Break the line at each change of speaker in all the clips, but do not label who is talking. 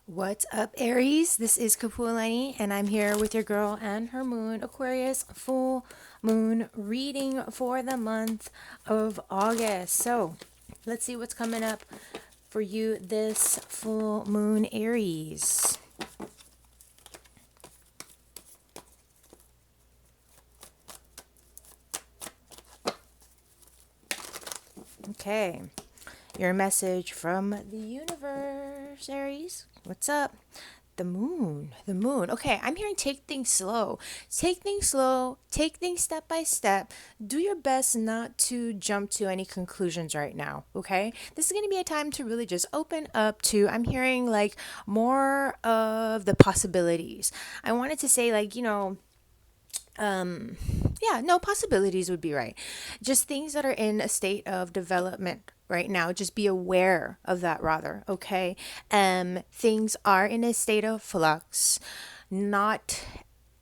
What's up, Aries? This is Kapualani, and I'm here with your girl and her moon, Aquarius, full moon reading for the month of August. So, let's see what's coming up for you this full moon, Aries. Okay, your message from the universe, Aries. What's up? The moon, the moon. Okay, I'm hearing take things slow. Take things slow, take things step by step. Do your best not to jump to any conclusions right now, okay? This is going to be a time to really just open up to, I'm hearing like more of the possibilities. I wanted to say, like, yeah, no, possibilities would be right. Just things that are in a state of development right now. Just be aware of that, rather. Okay. Things are in a state of flux. Not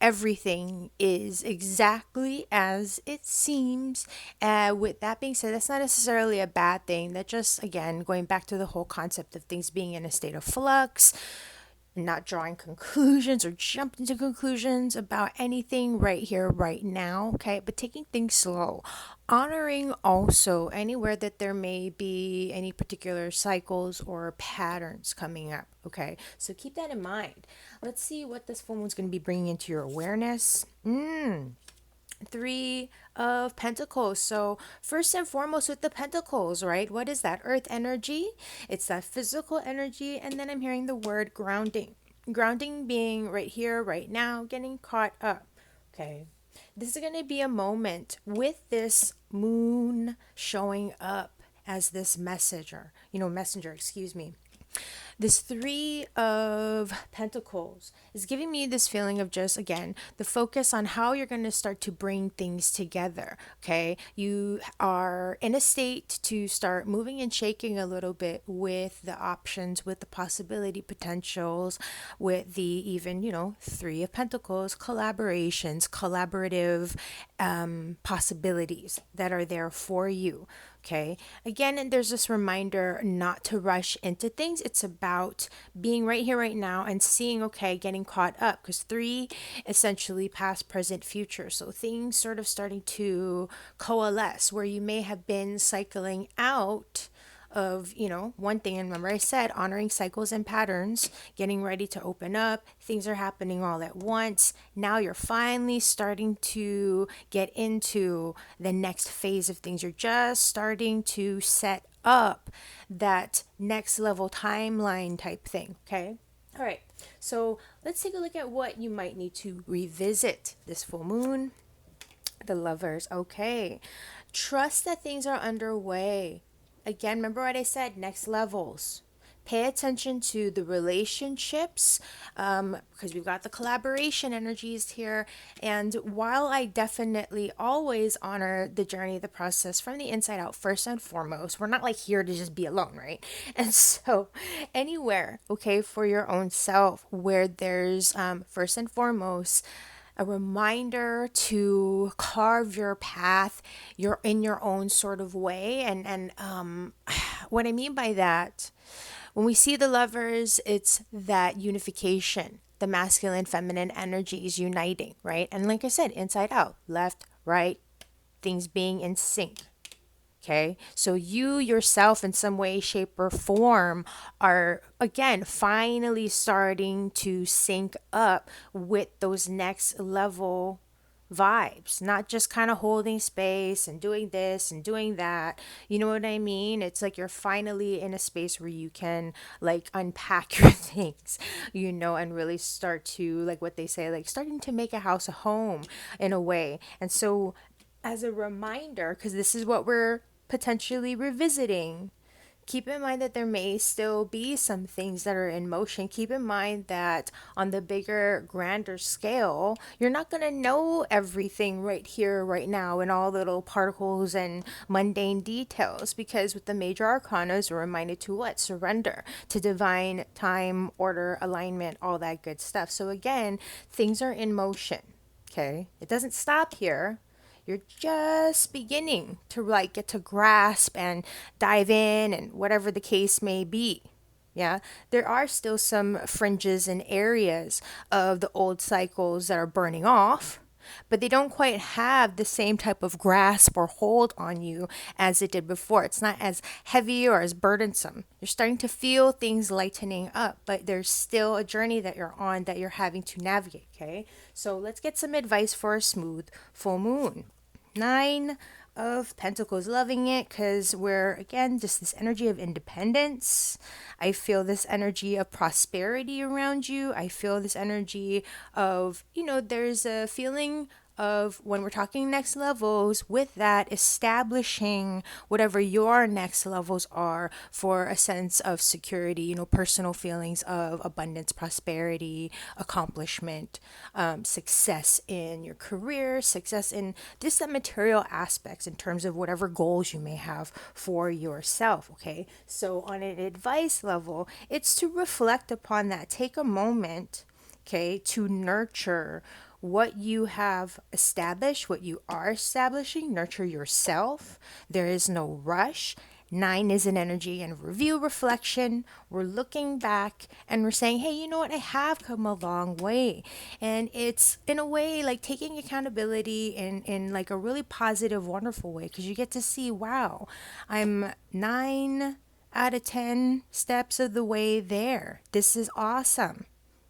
everything is exactly as it seems. With that being said, that's not necessarily a bad thing. That just, again, going back to the whole concept of things being in a state of flux, not drawing conclusions or jumping to conclusions about anything right here, right now, okay? But taking things slow, honoring also anywhere that there may be any particular cycles or patterns coming up, okay? So keep that in mind. Let's see what this full moon's going to be bringing into your awareness. Three of Pentacles. So, first and foremost, with the Pentacles, right? What is that? Earth energy. It's that physical energy. And then I'm hearing the word grounding. Grounding being right here, right now, getting caught up. Okay. This is going to be a moment with this moon showing up as this messenger, excuse me. This Three of Pentacles is giving me this feeling of just, again, the focus on how you're going to start to bring things together. Okay. You are in a state to start moving and shaking a little bit with the options, with the possibility potentials, with the even, Three of Pentacles, collaborations, collaborative possibilities that are there for you. Okay. Again, and there's this reminder not to rush into things. It's about being right here, right now, and seeing, okay, getting caught up. Because three, essentially past, present, future. So things sort of starting to coalesce where you may have been cycling out of, one thing. And remember, I said honoring cycles and patterns, getting ready to open up. Things are happening all at once. Now you're finally starting to get into the next phase of things. You're just starting to set up that next level timeline type thing. Okay. All right. So let's take a look at what you might need to revisit this full moon. The Lovers. Okay. Trust that things are underway. Again, remember what I said, next levels. Pay attention to the relationships, because we've got the collaboration energies here. And while I definitely always honor the journey, the process from the inside out, first and foremost, we're not like here to just be alone, right? And so, anywhere, okay, for your own self, where there's first and foremost, a reminder to carve your path, you're in your own sort of way. And what I mean by that, when we see the Lovers, it's that unification, the masculine feminine energies uniting, right? And like I said, inside out, left, right, things being in sync. Okay, so you yourself, in some way, shape, or form, are again finally starting to sync up with those next level vibes, not just kind of holding space and doing this and doing that. You know what I mean? It's like you're finally in a space where you can like unpack your things, and really start to, like what they say, like starting to make a house a home in a way. And so, as a reminder, because this is what we're potentially revisiting, keep in mind that there may still be some things that are in motion. Keep in mind that on the bigger, grander scale, you're not going to know everything right here, right now, in all little particles and mundane details, because with the major arcanas, we're reminded to what? Surrender to divine time, order, alignment, all that good stuff. So again, things are in motion. Okay. It doesn't stop here. You're just beginning to like get to grasp and dive in and whatever the case may be. Yeah, there are still some fringes and areas of the old cycles that are burning off, but they don't quite have the same type of grasp or hold on you as it did before. It's not as heavy or as burdensome. You're starting to feel things lightening up, but there's still a journey that you're on that you're having to navigate, okay? So let's get some advice for a smooth full moon. Nine of Pentacles, loving it because we're again just this energy of independence. I feel this energy of prosperity around you. I feel this energy of, there's a feeling of when we're talking next levels, with that establishing whatever your next levels are for a sense of security, personal feelings of abundance, prosperity, accomplishment, success in your career, success in just the material aspects in terms of whatever goals you may have for yourself. Okay, so on an advice level, it's to reflect upon that. Take a moment, okay, to nurture what you have established, what you are establishing. Nurture yourself. There is no rush. Nine is an energy and review, reflection. We're looking back and we're saying, hey, you know what? I have come a long way. And it's in a way like taking accountability in like a really positive, wonderful way, because you get to see, wow, I'm 9 out of 10 steps of the way there. This is awesome.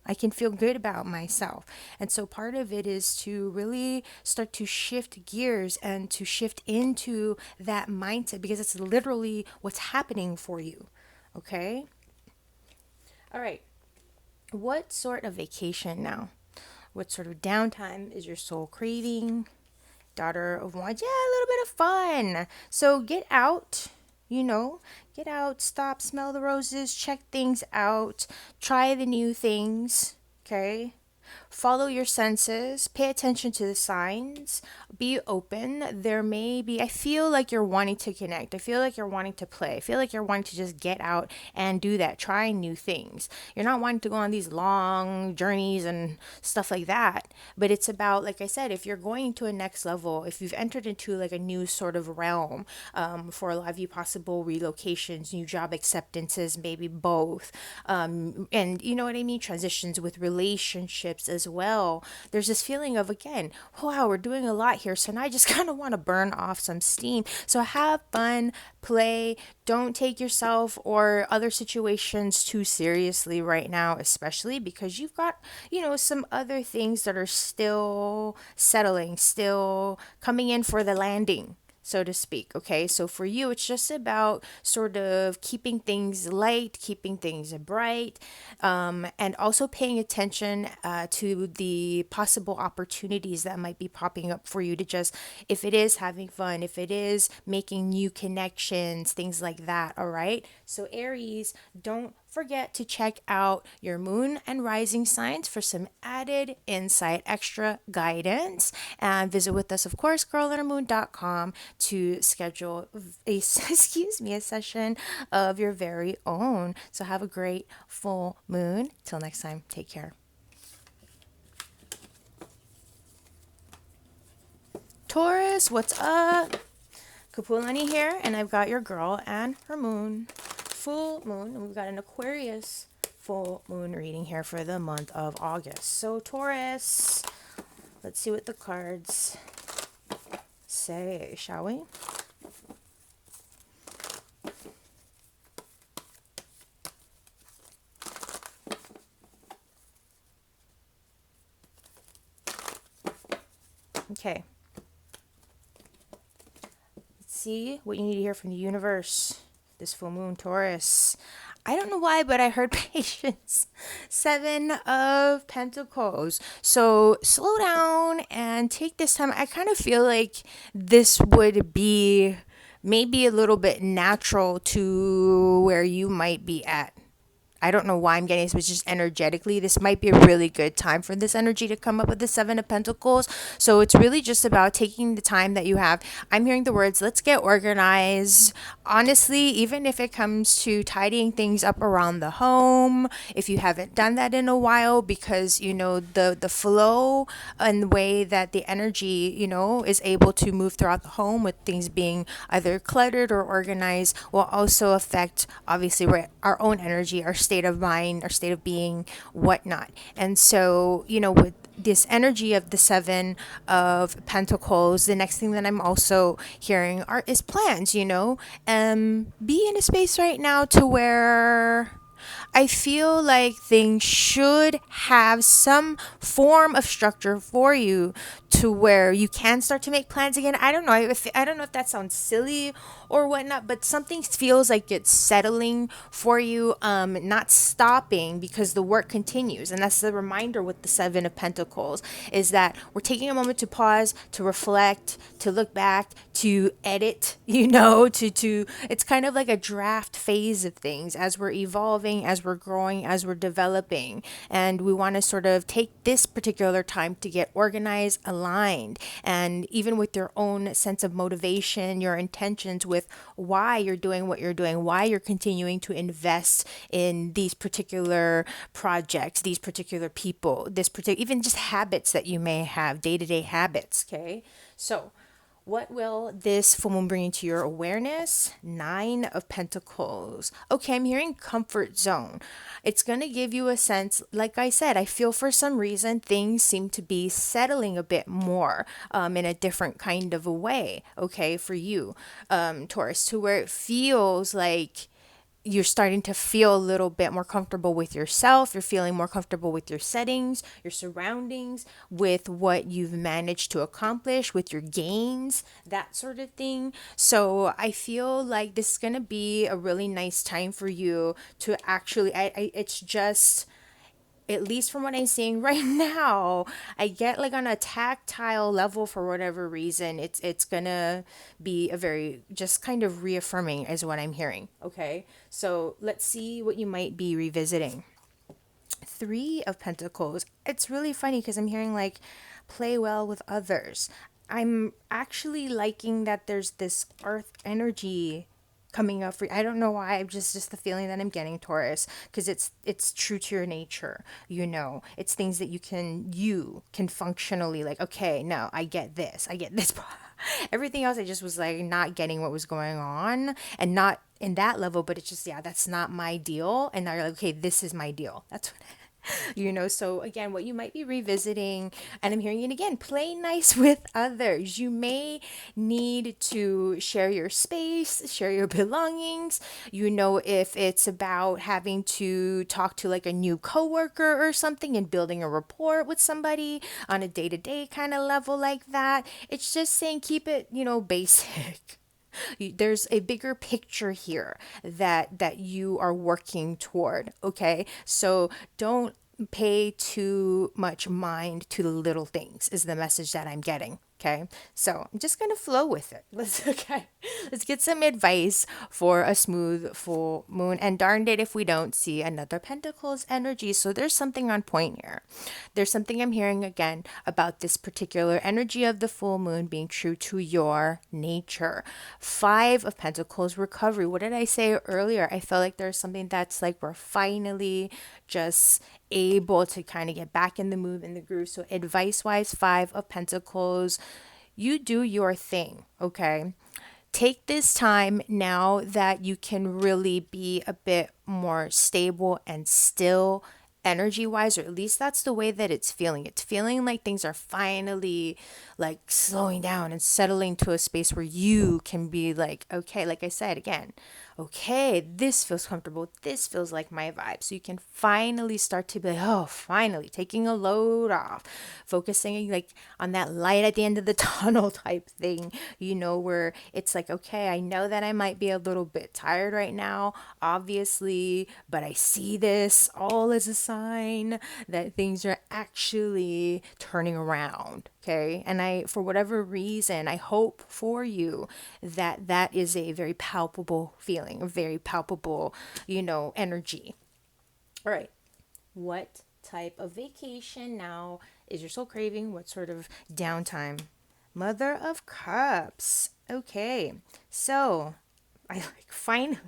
I can feel good about myself. And so part of it is to really start to shift gears and to shift into that mindset, because it's literally what's happening for you. Okay? All right. What sort of vacation now? What sort of downtime is your soul craving? Daughter of Wands, yeah, a little bit of fun. So get out, get out, stop, smell the roses, check things out, try the new things, okay? Follow your senses, pay attention to the signs, be open. There may be, I feel like you're wanting to connect. I feel like you're wanting to play. I feel like you're wanting to just get out and do that, try new things. You're not wanting to go on these long journeys and stuff like that. But it's about, like I said, if you're going to a next level, if you've entered into like a new sort of realm, for a lot of you, possible relocations, new job acceptances, maybe both. And you know what I mean? Transitions with relationships as well. There's this feeling of, again, wow, we're doing a lot here. So now I just kind of want to burn off some steam. So have fun, play. Don't take yourself or other situations too seriously right now, especially because you've got, some other things that are still settling, still coming in for the landing, so to speak. Okay, so for you, it's just about sort of keeping things light, keeping things bright, and also paying attention to the possible opportunities that might be popping up for you to just, if it is having fun, if it is making new connections, things like that. All right, so Aries, don't forget to check out your moon and rising signs for some added insight, extra guidance, and visit with us, of course, girlundermoon.com, to schedule a a session of your very own. So have a great full moon. Till next time, take care. Taurus, what's up? Kapualani here, and I've got your girl and her moon, full moon, and we've got an Aquarius full moon reading here for the month of August. So Taurus, let's see what the cards say, shall we? Okay. Let's see what you need to hear from the universe this full moon, Taurus. I don't know why, but I heard patience. 7 of Pentacles. So slow down and take this time. I kind of feel like this would be maybe a little bit natural to where you might be at I don't know why I'm getting this, but just energetically, this might be a really good time for this energy to come up with the Seven of Pentacles. So it's really just about taking the time that you have. I'm hearing the words, let's get organized. Honestly, even if it comes to tidying things up around the home, if you haven't done that in a while, because the flow and the way that the energy is able to move throughout the home with things being either cluttered or organized will also affect obviously our own energy, our state of mind, our state of being, whatnot. And so with this energy of the Seven of Pentacles, the next thing that I'm also hearing is plans. Be in a space right now to where I feel like things should have some form of structure for you to where you can start to make plans again. I don't know if that sounds silly or whatnot, but something feels like it's settling for you, not stopping, because the work continues. And that's the reminder with the Seven of Pentacles, is that we're taking a moment to pause, to reflect, to look back, to edit, to it's kind of like a draft phase of things as we're evolving, as we're growing, as we're developing. And we want to sort of take this particular time to get organized, aligned, and even with your own sense of motivation, your intentions with why you're doing what you're doing, why you're continuing to invest in these particular projects, these particular people, even just habits that you may have, day-to-day habits. Okay. So what will this full moon bring into your awareness? Nine of Pentacles. Okay, I'm hearing comfort zone. It's going to give you a sense, like I said, I feel for some reason things seem to be settling a bit more in a different kind of a way, okay, for you, Taurus, to where it feels like you're starting to feel a little bit more comfortable with yourself. You're feeling more comfortable with your settings, your surroundings, with what you've managed to accomplish, with your gains, that sort of thing. So I feel like this is going to be a really nice time for you to actually, it's just, at least from what I'm seeing right now, I get like on a tactile level, for whatever reason, it's gonna be a very just kind of reaffirming is what I'm hearing. Okay, so let's see what you might be revisiting. Three of Pentacles. It's really funny because I'm hearing like play well with others. I'm actually liking that there's this earth energy coming up for, I don't know why, just the feeling that I'm getting, Taurus, because it's true to your nature. It's things that you can functionally, like, okay, no, I get this. Everything else I just was like not getting what was going on, and not in that level, but it's just, yeah, that's not my deal. And now you're like, okay, this is my deal. That's what so again, what you might be revisiting, and I'm hearing it again, play nice with others. You may need to share your space, share your belongings. If it's about having to talk to like a new coworker or something and building a rapport with somebody on a day-to-day kind of level like that. It's just saying keep it, basic. There's a bigger picture here that you are working toward. Okay, so don't pay too much mind to the little things is the message that I'm getting. Okay, so I'm just gonna flow with it. Let's get some advice for a smooth full moon. And darned it if we don't see another Pentacles energy. So there's something on point here. There's something I'm hearing again about this particular energy of the full moon being true to your nature. Five of Pentacles, recovery. What did I say earlier? I felt like there's something that's like we're finally just able to kind of get back in the mood, in the groove. So advice wise, Five of Pentacles, you do your thing. Okay, take this time now that you can really be a bit more stable and still, energy wise, or at least that's the way that it's feeling like things are finally like slowing down and settling to a space where you can be like, okay, like I said again, okay, this feels comfortable, this feels like my vibe. So you can finally start to be like, oh, finally taking a load off, focusing like on that light at the end of the tunnel type thing, where it's like, okay, I know that I might be a little bit tired right now, obviously, but I see this all as a sign that things are actually turning around. Okay. And for whatever reason, I hope for you that that is a very palpable feeling, a very palpable, energy. All right. What type of vacation now is your soul craving? What sort of downtime? Mother of Cups. Okay. So, I like finally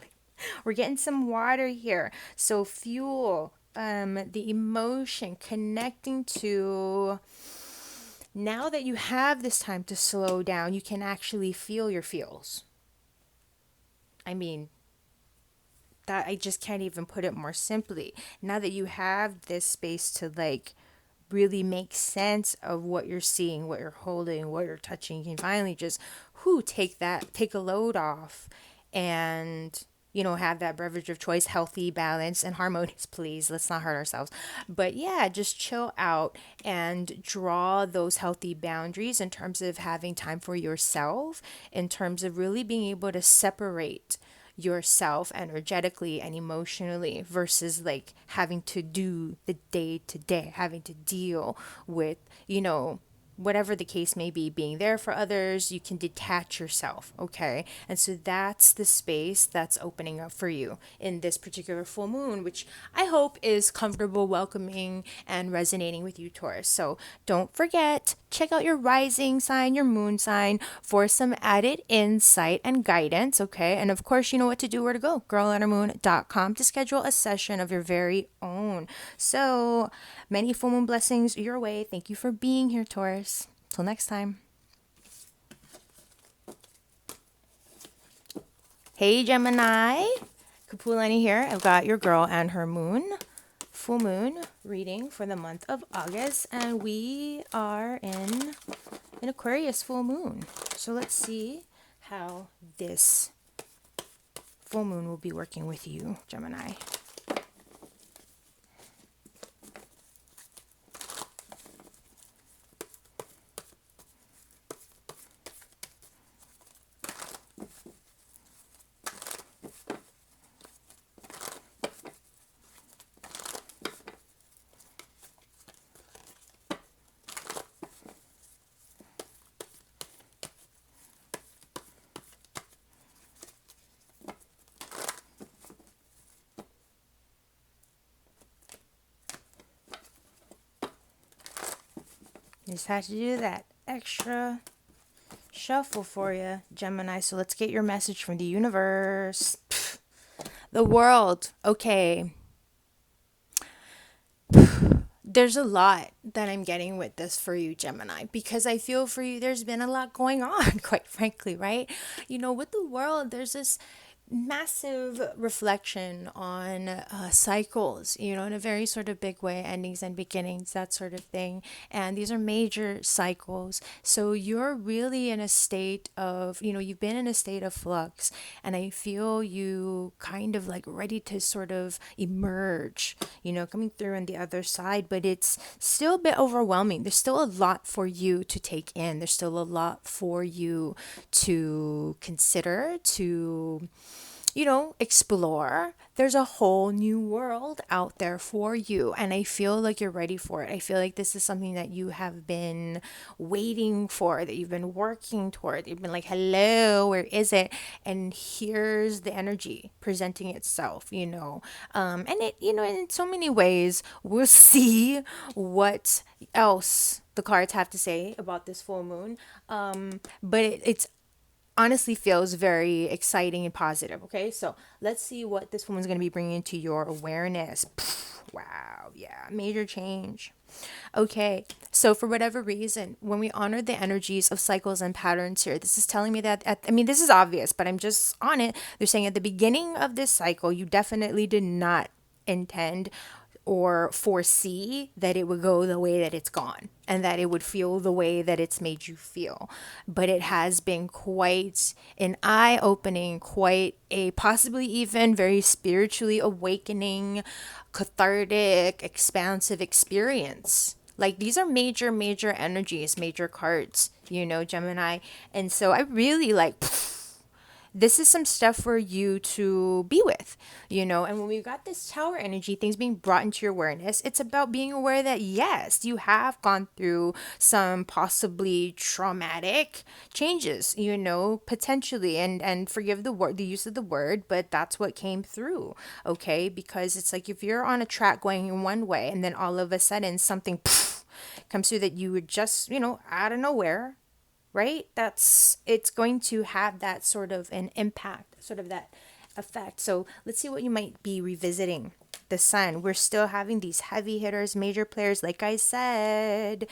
we're getting some water here. So fuel, the emotion connecting to now that you have this time to slow down, you can actually feel your feels. I mean, that I just can't even put it more simply. Now that you have this space to like really make sense of what you're seeing, what you're holding, what you're touching, you can finally just take a load off and have that beverage of choice, healthy, balanced, and harmonious, please. Let's not hurt ourselves. But yeah, just chill out and draw those healthy boundaries in terms of having time for yourself, in terms of really being able to separate yourself energetically and emotionally versus like having to do the day to day, having to deal with, whatever the case may be, being there for others, you can detach yourself, okay? And so that's the space that's opening up for you in this particular full moon, which I hope is comfortable, welcoming, and resonating with you, Taurus. So don't forget, check out your rising sign, your moon sign for some added insight and guidance, okay? And of course, you know what to do, where to go, girlandhermoon.com to schedule a session of your very own. So many full moon blessings your way. Thank you for being here, Taurus. Till next time. Hey, Gemini. Kapualani here. I've got your girl and her moon, full moon reading for the month of August. And we are in an Aquarius full moon. So let's see how this full moon will be working with you, Gemini. Just had to do that extra shuffle for you, Gemini. So let's get your message from the universe. The world. Okay. There's a lot that I'm getting with this for you, Gemini, because I feel for you, there's been a lot going on, quite frankly, right? With the world, there's this massive reflection on cycles, in a very sort of big way, endings and beginnings, that sort of thing. And these are major cycles. So you're really in a state of, you've been in a state of flux. And I feel you kind of like ready to sort of emerge, coming through on the other side. But it's still a bit overwhelming. There's still a lot for you to take in, there's still a lot for you to consider, to explore. There's a whole new world out there for you. And I feel like you're ready for it. I feel like this is something that you have been waiting for, that you've been working toward. You've been like, hello, where is it? And here's the energy presenting itself, And in so many ways, we'll see what else the cards have to say about this full moon. But it's honestly feels very exciting and positive. Okay, so let's see what this woman's going to be bringing to your awareness. Wow, yeah, major change. Okay, so for whatever reason, when we honor the energies of cycles and patterns here, this is telling me that, this is obvious, but I'm just on it. They're saying at the beginning of this cycle, you definitely did not intend or foresee that it would go the way that it's gone and that it would feel the way that it's made you feel. But it has been quite an eye opening, quite a possibly even very spiritually awakening, cathartic, expansive experience. Like these are major, major energies, major cards, Gemini. And so I really like this is some stuff for you to be with, And when we've got this tower energy, things being brought into your awareness, it's about being aware that yes, you have gone through some possibly traumatic changes, potentially, and forgive the use of the word, but that's what came through, okay? Because it's like if you're on a track going in one way and then all of a sudden something comes through that you would just, out of nowhere, right? It's going to have that sort of an impact, sort of that effect. So let's see what you might be revisiting. The sun, we're still having these heavy hitters, major players. Like I said,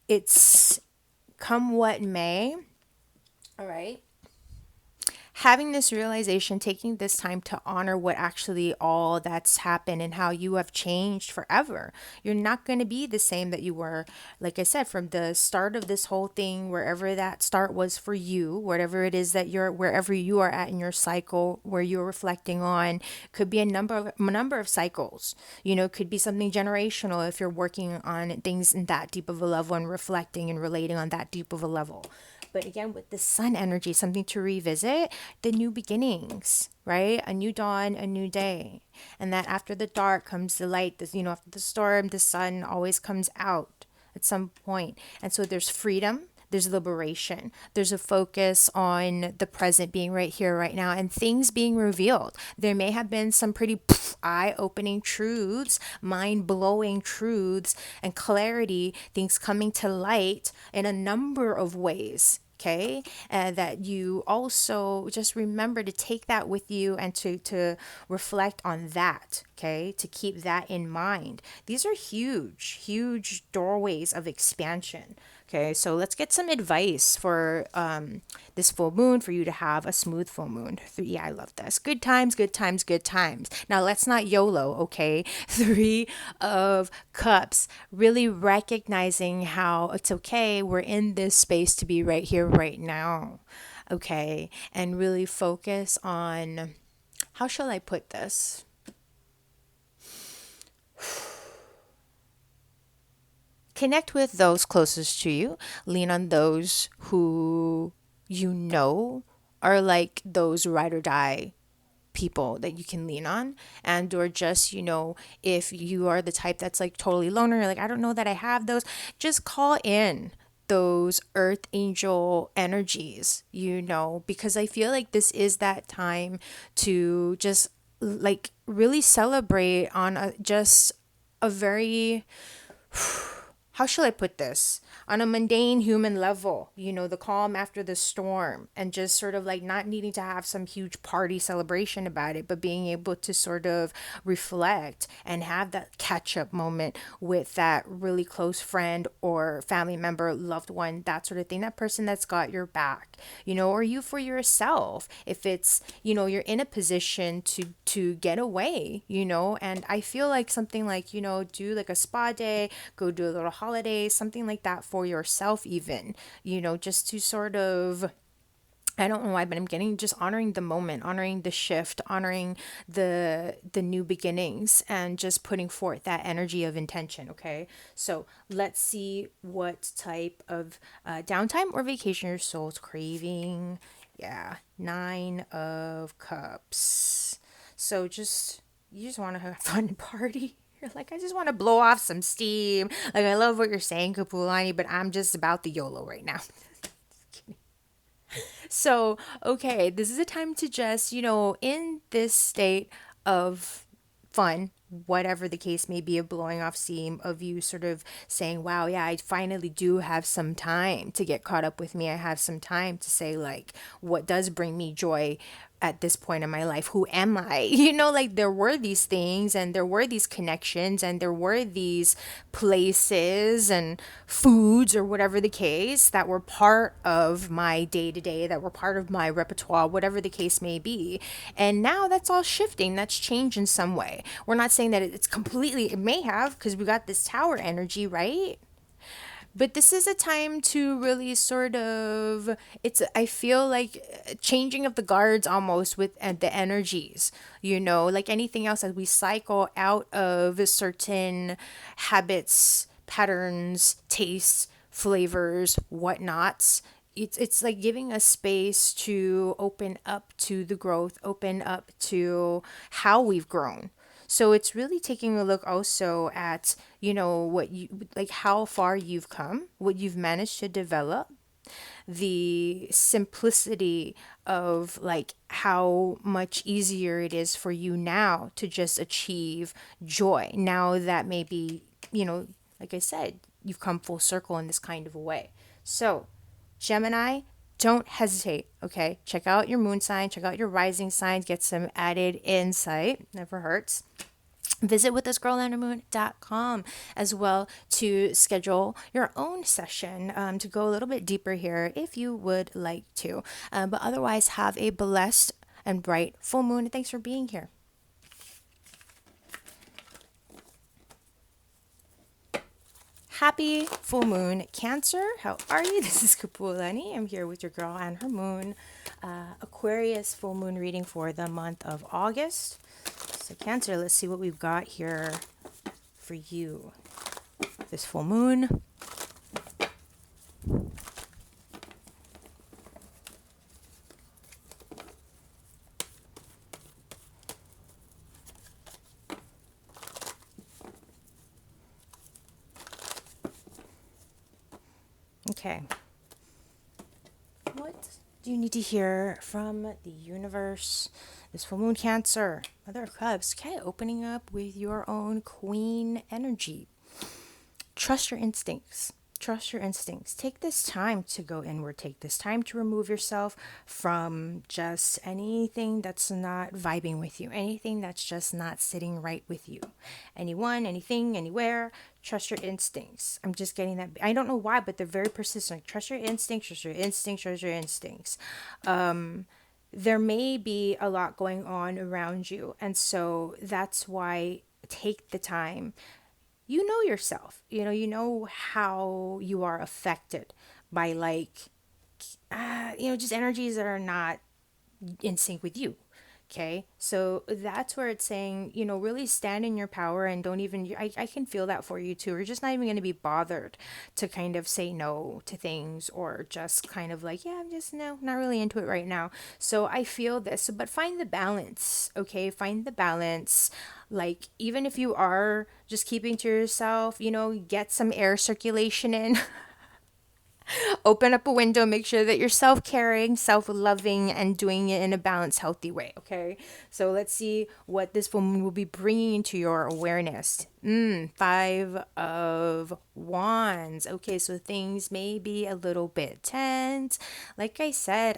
it's come what may. All right. Having this realization, taking this time to honor what actually all that's happened and how you have changed forever. You're not going to be the same that you were, like I said, from the start of this whole thing, wherever that start was for you, whatever it is that wherever you are at in your cycle, where you're reflecting on, could be a number of cycles. Could be something generational if you're working on things in that deep of a level and reflecting and relating on that deep of a level. But again, with the sun energy, something to revisit, the new beginnings, right? A new dawn, a new day. And that after the dark comes the light. After the storm, the sun always comes out at some point. And so there's freedom, there's liberation, there's a focus on the present being right here, right now, and things being revealed. There may have been some pretty eye-opening truths, mind-blowing truths, and clarity, things coming to light in a number of ways. Okay, that you also just remember to take that with you and to reflect on that. Okay, to keep that in mind. These are huge doorways of expansion. Okay, so let's get some advice for this full moon, for you to have a smooth full moon. Yeah, I love this. Good times, good times, good times. Now, let's not YOLO, okay? 3 of Cups, really recognizing how it's okay. We're in this space to be right here, right now, okay? And really focus on, how shall I put this? Connect with those closest to you. Lean on those who are like those ride or die people that you can lean on. And or just, if you are the type that's like totally loner, like, I don't know that I have those, just call in those earth angel energies, because I feel like this is that time to just like really celebrate on just a very how shall I put this? On a mundane human level, the calm after the storm, and just sort of like not needing to have some huge party celebration about it, but being able to sort of reflect and have that catch up moment with that really close friend or family member, loved one, that sort of thing, that person that's got your back, or you for yourself. If it's, you're in a position to get away, and I feel like something like, do like a spa day, go do a little holiday, something like that for yourself, even, just to sort of, I don't know why, but I'm getting just honoring the moment, honoring the shift, honoring the new beginnings, and just putting forth that energy of intention. Okay, so let's see what type of downtime or vacation your soul's craving. Yeah, 9 of Cups. So you just want to have fun and party. You're like, I just want to blow off some steam. Like, I love what you're saying, Kapualani, but I'm just about the YOLO right now. So, okay, this is a time to just, in this state of fun, whatever the case may be, of blowing off steam, of you sort of saying, wow, yeah, I finally do have some time to get caught up with me. I have some time to say, like, what does bring me joy at this point in my life? Who am I? Like, there were these things and there were these connections and there were these places and foods or whatever the case that were part of my day to day, that were part of my repertoire, whatever the case may be. And now that's all shifting. That's changed in some way. We're not saying that it's completely, it may have, because we got this tower energy, right? But this is a time to really sort of, I feel like changing of the guards almost with the energies, like anything else, as we cycle out of certain habits, patterns, tastes, flavors, whatnots, it's like giving us space to open up to the growth, open up to how we've grown. So it's really taking a look also at, what you like, how far you've come, what you've managed to develop, the simplicity of like how much easier it is for you now to just achieve joy. Now that maybe, like I said, you've come full circle in this kind of a way. So, Gemini, don't hesitate, okay? Check out your moon sign, check out your rising signs, get some added insight. Never hurts. Visit withthisgirlandthemoon.com as well to schedule your own session to go a little bit deeper here if you would like to. But otherwise, have a blessed and bright full moon. And thanks for being here. Happy full moon, Cancer. How are you? This is Kapualani. I'm here with your girl and her moon. Aquarius full moon reading for the month of August. So Cancer, let's see what we've got here for you this full moon. Okay. What do you need to hear from the universe? This full moon, Cancer, Mother of Cups. Okay, opening up with your own queen energy. Trust your instincts. Trust your instincts. Take this time to go inward. Take this time to remove yourself from just anything that's not vibing with you, anything that's just not sitting right with you. Anyone, anything, anywhere. Trust your instincts. I'm just getting that. I don't know why, but they're very persistent. Trust your instincts, trust your instincts, trust your instincts. There may be a lot going on around you. And so that's why take the time. You know yourself, you know how you are affected by like, just energies that are not in sync with you. Okay, so that's where it's saying, really stand in your power and don't even, I can feel that for you too. We're just not even going to be bothered to kind of say no to things or just kind of like, yeah, I'm just, no, not really into it right now. So I feel this, but find the balance, okay? Find the balance. Like, even if you are just keeping to yourself, get some air circulation in. Open up a window, make sure that you're self-caring, self-loving, and doing it in a balanced, healthy way, okay? So let's see what this woman will be bringing into your awareness. Five of Wands. Okay, so things may be a little bit tense. Like I said,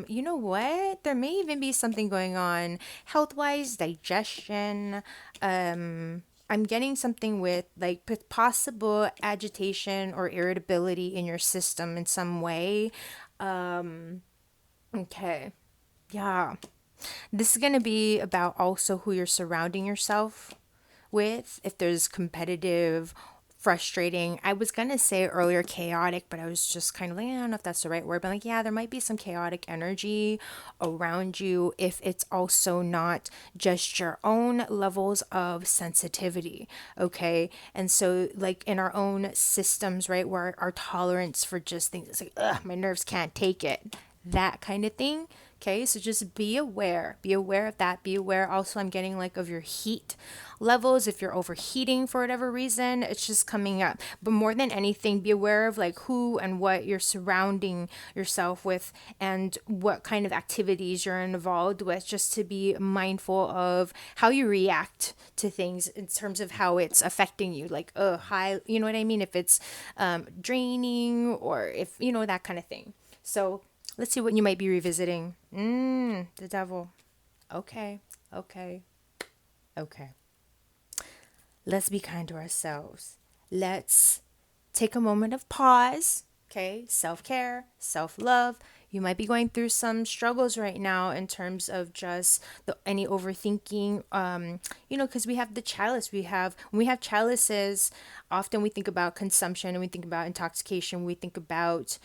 you know what? There may even be something going on health-wise, digestion, I'm getting something with like possible agitation or irritability in your system in some way. Okay. Yeah. This is going to be about also who you're surrounding yourself with. If there's competitive, frustrating, I was going to say earlier chaotic, but I was just kind of like, I don't know if that's the right word, but like, yeah, there might be some chaotic energy around you if it's also not just your own levels of sensitivity. Okay. And so, like, in our own systems, right, where our tolerance for just things, it's like, ugh, my nerves can't take it, that kind of thing. Okay, so just be aware. Be aware of that. Be aware also, I'm getting like of your heat levels. If you're overheating for whatever reason, it's just coming up. But more than anything, be aware of like who and what you're surrounding yourself with and what kind of activities you're involved with, just to be mindful of how you react to things in terms of how it's affecting you. Like, high, you know what I mean? If it's draining or if, that kind of thing. So, let's see what you might be revisiting. The devil. Okay, okay, okay. Let's be kind to ourselves. Let's take a moment of pause. Okay, self-care, self-love. You might be going through some struggles right now in terms of just any overthinking. Because we have the chalice. When we have chalices, often we think about consumption and we think about intoxication. We think about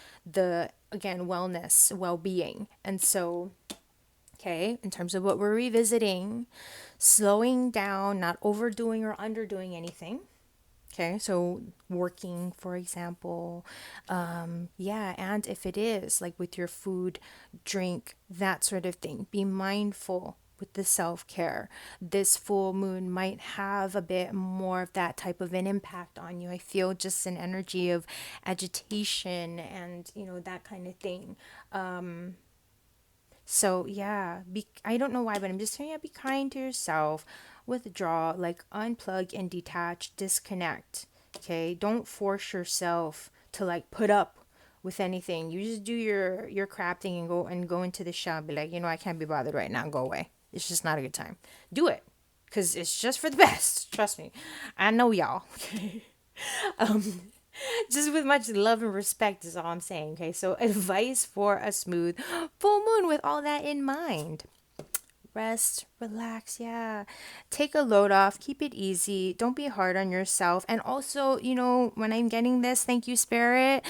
again, wellness, well-being. And so, okay, in terms of what we're revisiting, slowing down, not overdoing or underdoing anything. Okay, so working, for example, yeah, and if it is like with your food, drink, that sort of thing, be mindful with the self care. This full moon might have a bit more of that type of an impact on you. I feel just an energy of agitation and, that kind of thing. So yeah, I don't know why, but I'm just saying, yeah, be kind to yourself. Withdraw, like unplug and detach, disconnect. Okay, don't force yourself to like put up with anything. You just do your crap thing and go into the shower. Be like, I can't be bothered right now. Go away. It's just not a good time. Do it, cause it's just for the best. Trust me, I know y'all. Just with much love and respect is all I'm saying. Okay, so advice for a smooth full moon with all that in mind. Rest, relax, yeah. Take a load off, keep it easy. Don't be hard on yourself. And also, when I'm getting this, thank you, Spirit,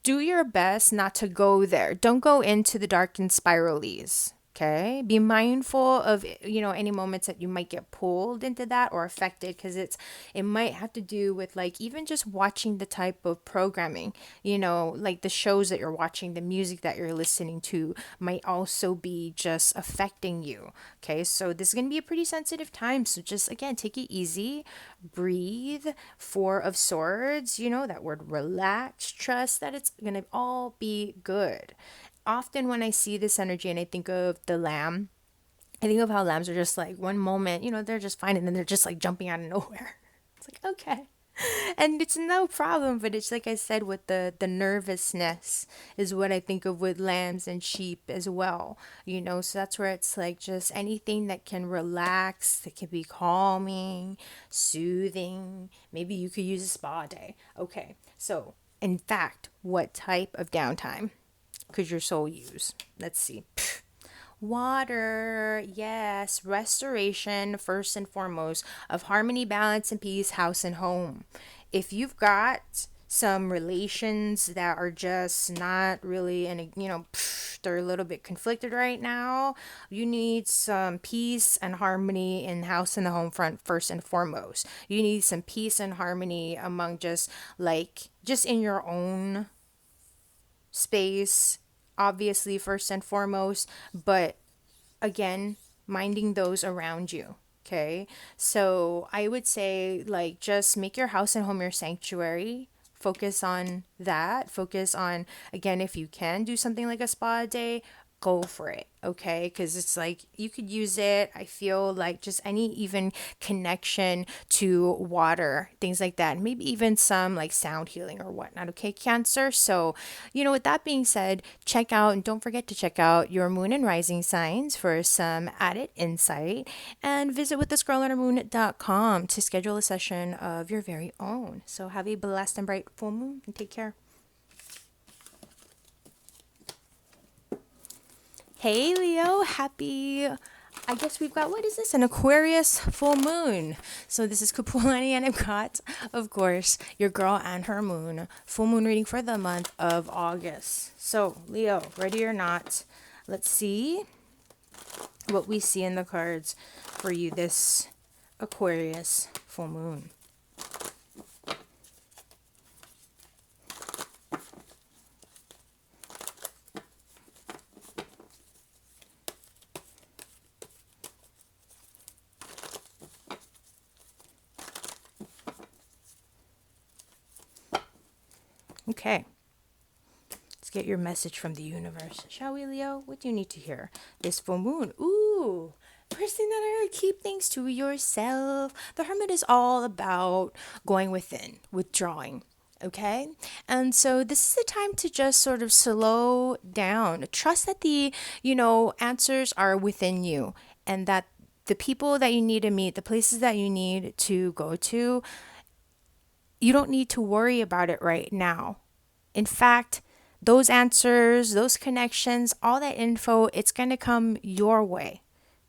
do your best not to go there. Don't go into the dark and spiralies. Okay. Be mindful of, any moments that you might get pulled into that or affected, because it might have to do with like even just watching the type of programming, like the shows that you're watching, the music that you're listening to might also be just affecting you. Okay. So this is going to be a pretty sensitive time. So just again, take it easy, breathe. Four of Swords, that word relax, trust that it's going to all be good. Often when I see this energy and I think of the lamb, I think of how lambs are just like one moment, they're just fine, and then they're just like jumping out of nowhere. It's like, okay. And it's no problem, but it's like I said, with the nervousness is what I think of with lambs and sheep as well. So that's where it's like just anything that can relax, that can be calming, soothing. Maybe you could use a spa day. Okay, so in fact, what type of downtime could your soul use? Let's see. Water, yes, restoration first and foremost of harmony, balance, and peace, house and home. If you've got some relations that are just not really, and they're a little bit conflicted right now, you need some peace and harmony in house and the home front first and foremost. You need some peace and harmony among just in your own space, obviously, first and foremost, but again, minding those around you. Okay. So I would say, like, just make your house and home your sanctuary. Focus on that. Focus on, again, if you can do something like a spa day, go for it. Okay. Because it's like you could use it. I feel like just any even connection to water, things like that. Maybe even some like sound healing or whatnot. Okay. Cancer. So, with that being said, check out and don't forget to check out your moon and rising signs for some added insight, and visit with thescrollundermoon.com to schedule a session of your very own. So have a blessed and bright full moon and take care. Hey Leo, happy. I guess we've got, what is this? An Aquarius full moon. So this is Kapualani, and I've got, of course, your girl and her moon. Full moon reading for the month of August. So, Leo, ready or not, let's see what we see in the cards for you this Aquarius full moon. Okay. Let's get your message from the universe. Shall we, Leo? What do you need to hear? This full moon. Ooh. First thing that I heard, keep things to yourself. The Hermit is all about going within, withdrawing. Okay? And so this is the time to just sort of slow down. Trust that the answers are within you, and that the people that you need to meet, the places that you need to go to, you don't need to worry about it right now. In fact, those answers, those connections, all that info, it's going to come your way.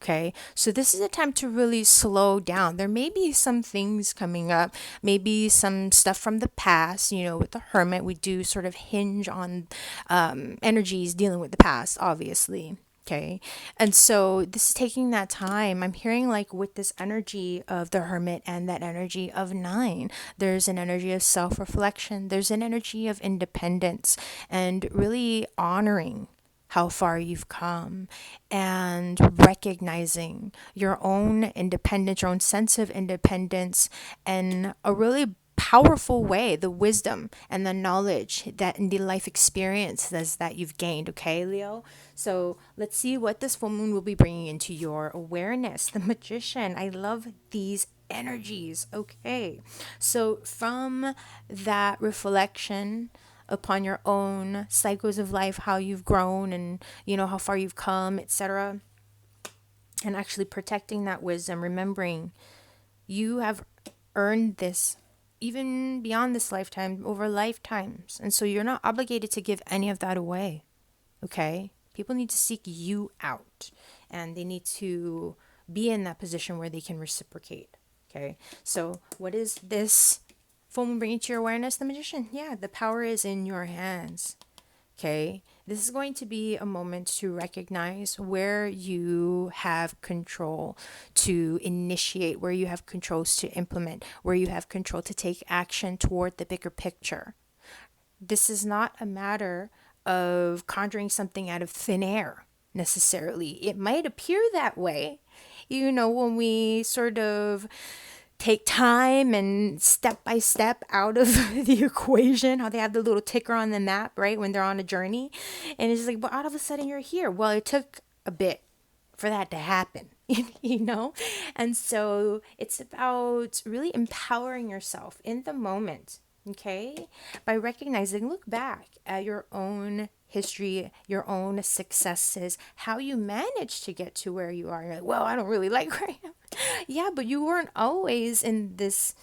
Okay. So this is a time to really slow down. There may be some things coming up, maybe some stuff from the past. With the Hermit, we do sort of hinge on energies dealing with the past, obviously. Okay. And so this is taking that time. I'm hearing like with this energy of the hermit and that energy of nine, there's an energy of self reflection, there's an energy of independence and really honoring how far you've come and recognizing your own independence, your own sense of independence, and a really powerful way, the wisdom and the knowledge that in the life experiences that you've gained. Okay, Leo? So let's see what this full moon will be bringing into your awareness. The magician. I love these energies. Okay. So from that reflection upon your own cycles of life, how you've grown and how far you've come, etc., and actually protecting that wisdom, remembering you have earned this even beyond this lifetime, over lifetimes. And so you're not obligated to give any of that away. Okay? People need to seek you out and they need to be in that position where they can reciprocate. Okay? So, what is this full moon bringing to your awareness? The magician. Yeah, the power is in your hands. Okay, this is going to be a moment to recognize where you have control to initiate, where you have controls to implement, where you have control to take action toward the bigger picture. This is not a matter of conjuring something out of thin air necessarily. It might appear that way, when we sort of take time and step by step out of the equation, how they have the little ticker on the map, right, when they're on a journey. And it's like, but all of a sudden you're here. Well, it took a bit for that to happen, And so it's about really empowering yourself in the moment, okay? By recognizing, look back at your own history, your own successes, how you managed to get to where you are. You're like, well, I don't really like where I am. Yeah, but you weren't always in this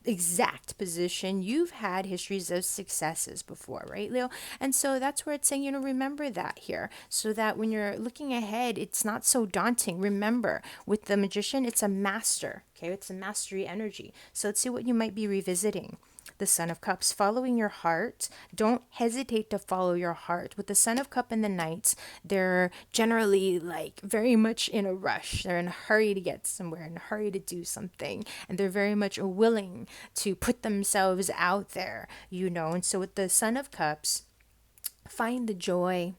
exact position. You've had histories of successes before, right, Leo? And so that's where it's saying, remember that here so that when you're looking ahead, it's not so daunting. Remember, with the magician, it's a master, okay? It's a mastery energy. So let's see what you might be revisiting. The Son of Cups, following your heart. Don't hesitate to follow your heart. With the Son of Cup and the Knights, they're generally like very much in a rush. They're in a hurry to get somewhere, in a hurry to do something, and they're very much willing to put themselves out there, And so with the Son of Cups, find the joy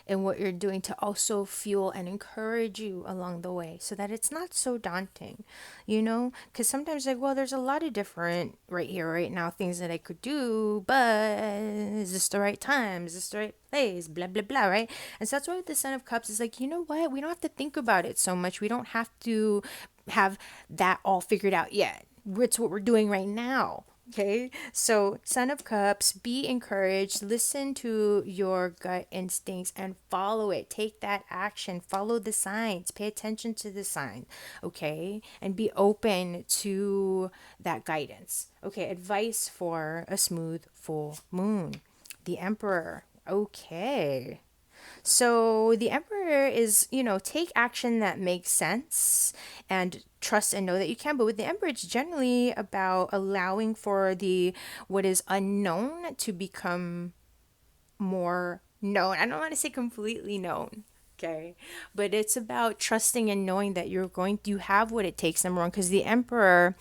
in what you're doing to also fuel and encourage you along the way so that it's not so daunting, because sometimes like, well, there's a lot of different right here, right now, things that I could do, but is this the right time? Is this the right place? Blah, blah, blah, right? And so that's why with the Son of Cups is like, you know what? We don't have to think about it so much. We don't have to have that all figured out yet. It's what we're doing right now. Okay, so Son of Cups, be encouraged, listen to your gut instincts and follow it. Take that action, follow the signs, pay attention to the signs, okay, and be open to that guidance. Okay, advice for a smooth full moon. The Emperor, okay. So the Emperor is, take action that makes sense and trust and know that you can. But with the Emperor, it's generally about allowing for what is unknown to become more known. I don't want to say completely known. Okay. But it's about trusting and knowing that you have what it takes, number one, because the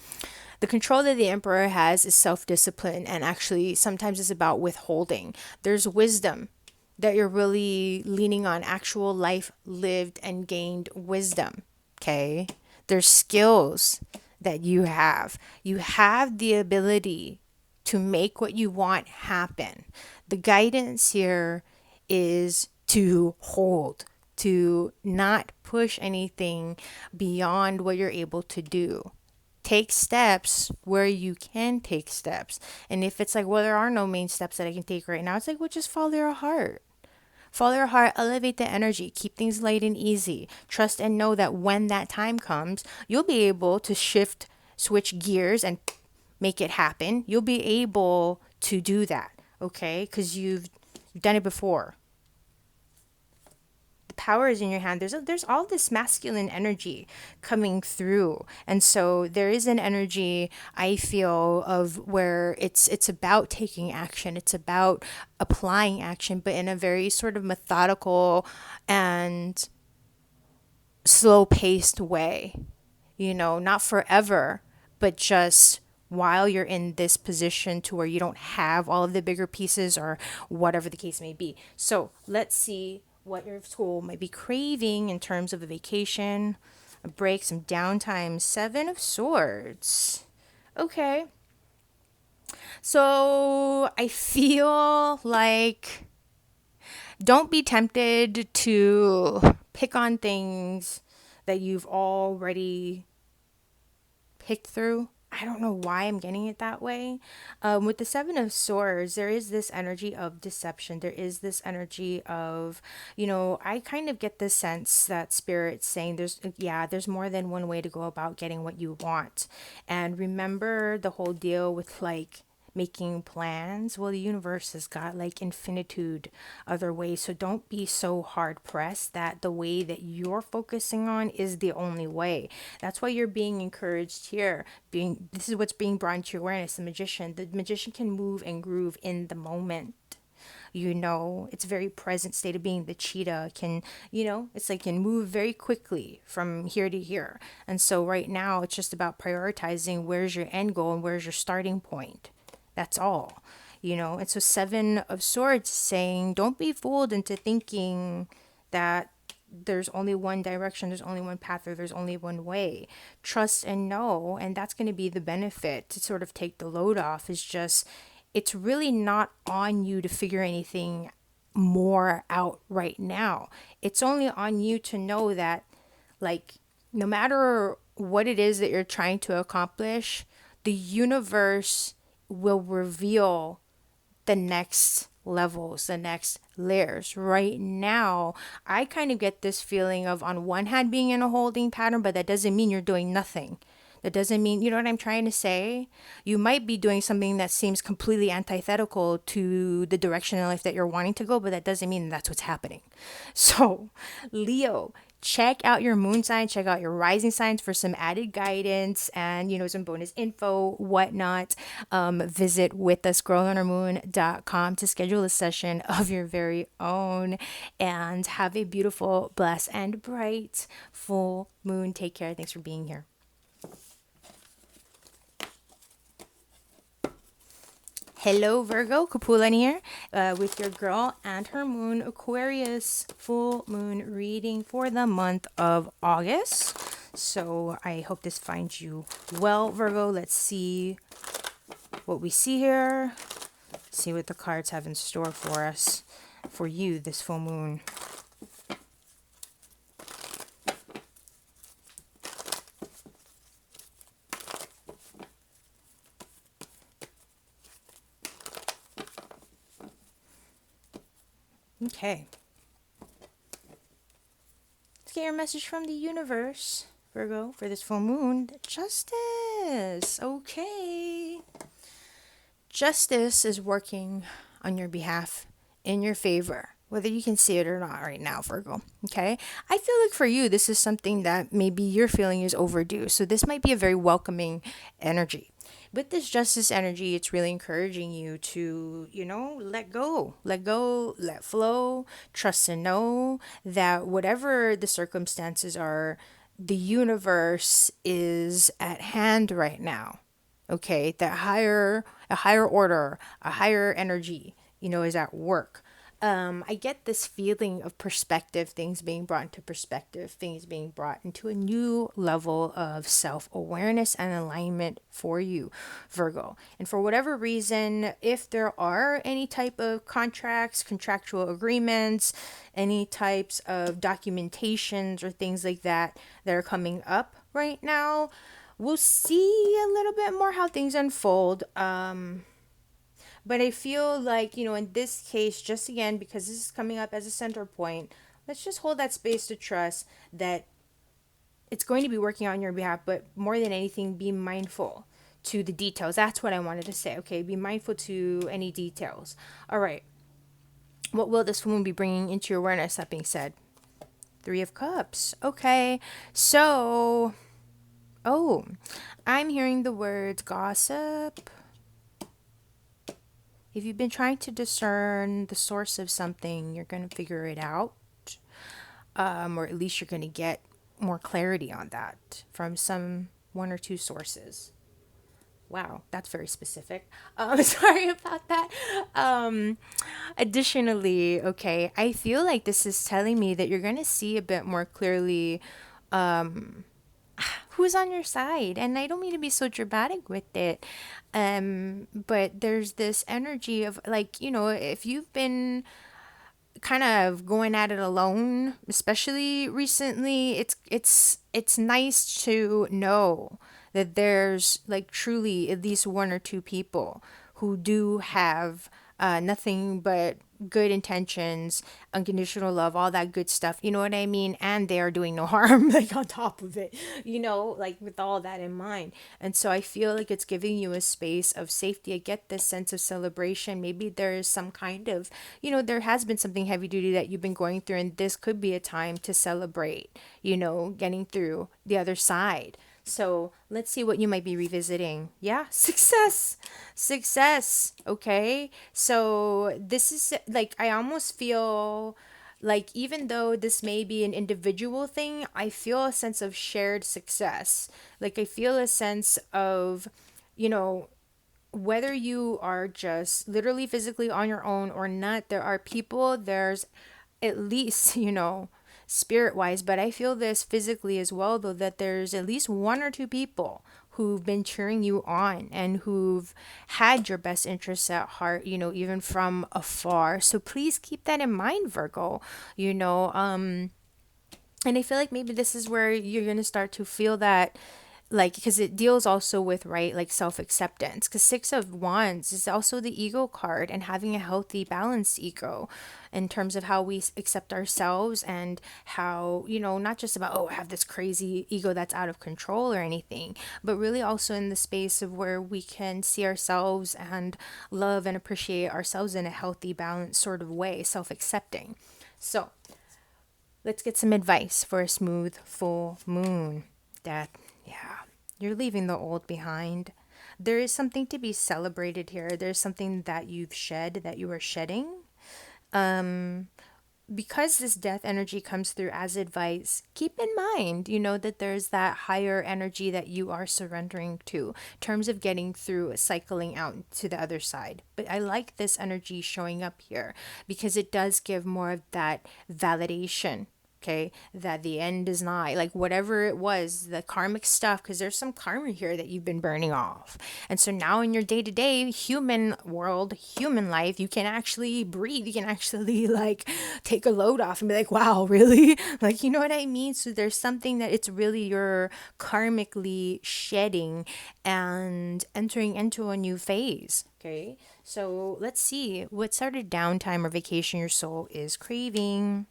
control that the Emperor has is self-discipline, and actually sometimes it's about withholding. There's wisdom that you're really leaning on, actual life lived and gained wisdom. Okay. There's skills that you have. You have the ability to make what you want happen. The guidance here is to hold, to not push anything beyond what you're able to do. Take steps where you can take steps. And if it's like, well, there are no main steps that I can take right now, it's like, well, just follow your heart. Follow your heart, elevate the energy, keep things light and easy. Trust and know that when that time comes, you'll be able to switch gears and make it happen. You'll be able to do that, okay? Because you've done it before. The power is in your hand. There's all this masculine energy coming through, and so there is an energy, I feel, of where it's about taking action. It's about applying action, but in a very sort of methodical and slow paced way, not forever, but just while you're in this position to where you don't have all of the bigger pieces or whatever the case may be. So let's see what your soul might be craving in terms of a vacation, a break, some downtime. Seven of Swords. Okay. So I feel like don't be tempted to pick on things that you've already picked through. I don't know why I'm getting it that way. With the Seven of Swords, there is this energy of deception. There is this energy of, I kind of get the sense that Spirit's saying there's more than one way to go about getting what you want. And remember the whole deal with like making plans. Well, the universe has got like infinitude other ways. So don't be so hard pressed that the way that you're focusing on is the only way. That's why you're being encouraged here. This is what's being brought into your awareness. The magician can move and groove in the moment. It's a very present state of being. The cheetah can, it's like can move very quickly from here to here. And so right now it's just about prioritizing where's your end goal and where's your starting point. That's all. And so Seven of Swords saying don't be fooled into thinking that there's only one direction, there's only one path, or there's only one way. Trust and know, and that's going to be the benefit to sort of take the load off, is just it's really not on you to figure anything more out right now. It's only on you to know that, like, no matter what it is that you're trying to accomplish, the universe will reveal the next levels, the next layers. Right now, I kind of get this feeling of, on one hand, being in a holding pattern, but that doesn't mean you're doing nothing. That doesn't mean, you know what I'm trying to say? You might be doing something that seems completely antithetical to the direction in life that you're wanting to go, but that doesn't mean that's what's happening. So, Leo, check out your moon sign, check out your rising signs for some added guidance and, some bonus info, whatnot. Visit withusgirlonhermoon.com to schedule a session of your very own, and have a beautiful, blessed, and bright full moon. Take care. Thanks for being here. Hello, Virgo. Kapualani here with your girl and her moon Aquarius full moon reading for the month of August. So I hope this finds you well, Virgo. Let's see what we see here. See what the cards have in store for us, for you, this full moon. Okay. Let's get your message from the universe, Virgo, for this full moon. Justice. Okay. Justice is working on your behalf, in your favor, whether you can see it or not right now, Virgo. Okay. I feel like for you, this is something that maybe you're feeling is overdue. So this might be a very welcoming energy. With this justice energy, it's really encouraging you to, let go, let flow, trust and know that whatever the circumstances are, the universe is at hand right now. Okay, that a higher order, a higher energy, is at work. I get this feeling of perspective, things being brought into perspective, things being brought into a new level of self-awareness and alignment for you, Virgo. And for whatever reason, if there are any type of contracts, contractual agreements, any types of documentations or things like that that are coming up right now, we'll see a little bit more how things unfold. But I feel like, in this case, just again, because this is coming up as a center point, let's just hold that space to trust that it's going to be working on your behalf. But more than anything, be mindful to the details. That's what I wanted to say. Okay, be mindful to any details. All right. What will this woman be bringing into your awareness? That being said, Three of Cups. Okay, so, I'm hearing the words gossip. If you've been trying to discern the source of something, you're going to figure it out. Or at least you're going to get more clarity on that from some one or two sources. Wow, that's very specific. Sorry about that. Um, Additionally, okay, I feel like this is telling me that you're going to see a bit more clearly who's on your side. And I don't mean to be so dramatic with it. But there's this energy of like, if you've been kind of going at it alone, especially recently, it's nice to know that there's like truly at least one or two people who do have nothing but good intentions, unconditional love, all that good stuff. You know what I mean? And they are doing no harm, like on top of it, like with all that in mind. And so I feel like it's giving you a space of safety. I get this sense of celebration. Maybe there is some kind of, there has been something heavy duty that you've been going through, and this could be a time to celebrate, getting through the other side. So let's see what you might be revisiting. Yeah, success, success. Okay. So this is like, I almost feel like even though this may be an individual thing, I feel a sense of shared success. Like I feel a sense of, you know, whether you are just literally physically on your own or not, there are people, there's at least, spirit wise, but I feel this physically as well, though, that there's at least one or two people who've been cheering you on and who've had your best interests at heart, even from afar. So please keep that in mind, Virgo, and I feel like maybe this is where you're going to start to feel that, like, because it deals also with, right, like self-acceptance, because Six of Wands is also the ego card, and having a healthy balanced ego in terms of how we accept ourselves, and how, not just about, oh, I have this crazy ego that's out of control or anything, but really also in the space of where we can see ourselves and love and appreciate ourselves in a healthy balanced sort of way, self-accepting. So let's get some advice for a smooth full moon. Death. Yeah. You're leaving the old behind. There is something to be celebrated here. There's something that you've shed, that you are shedding. Because this death energy comes through as advice, keep in mind, that there's that higher energy that you are surrendering to in terms of getting through, cycling out to the other side. But I like this energy showing up here because it does give more of that validation. Okay, that the end is nigh, like whatever it was, the karmic stuff, because there's some karma here that you've been burning off. And so now in your day-to-day human world, human life, you can actually breathe, you can actually like take a load off and be like, wow, really? Like, you know what I mean? So there's something that it's really you're karmically shedding and entering into a new phase. Okay, so let's see what sort of downtime or vacation your soul is craving.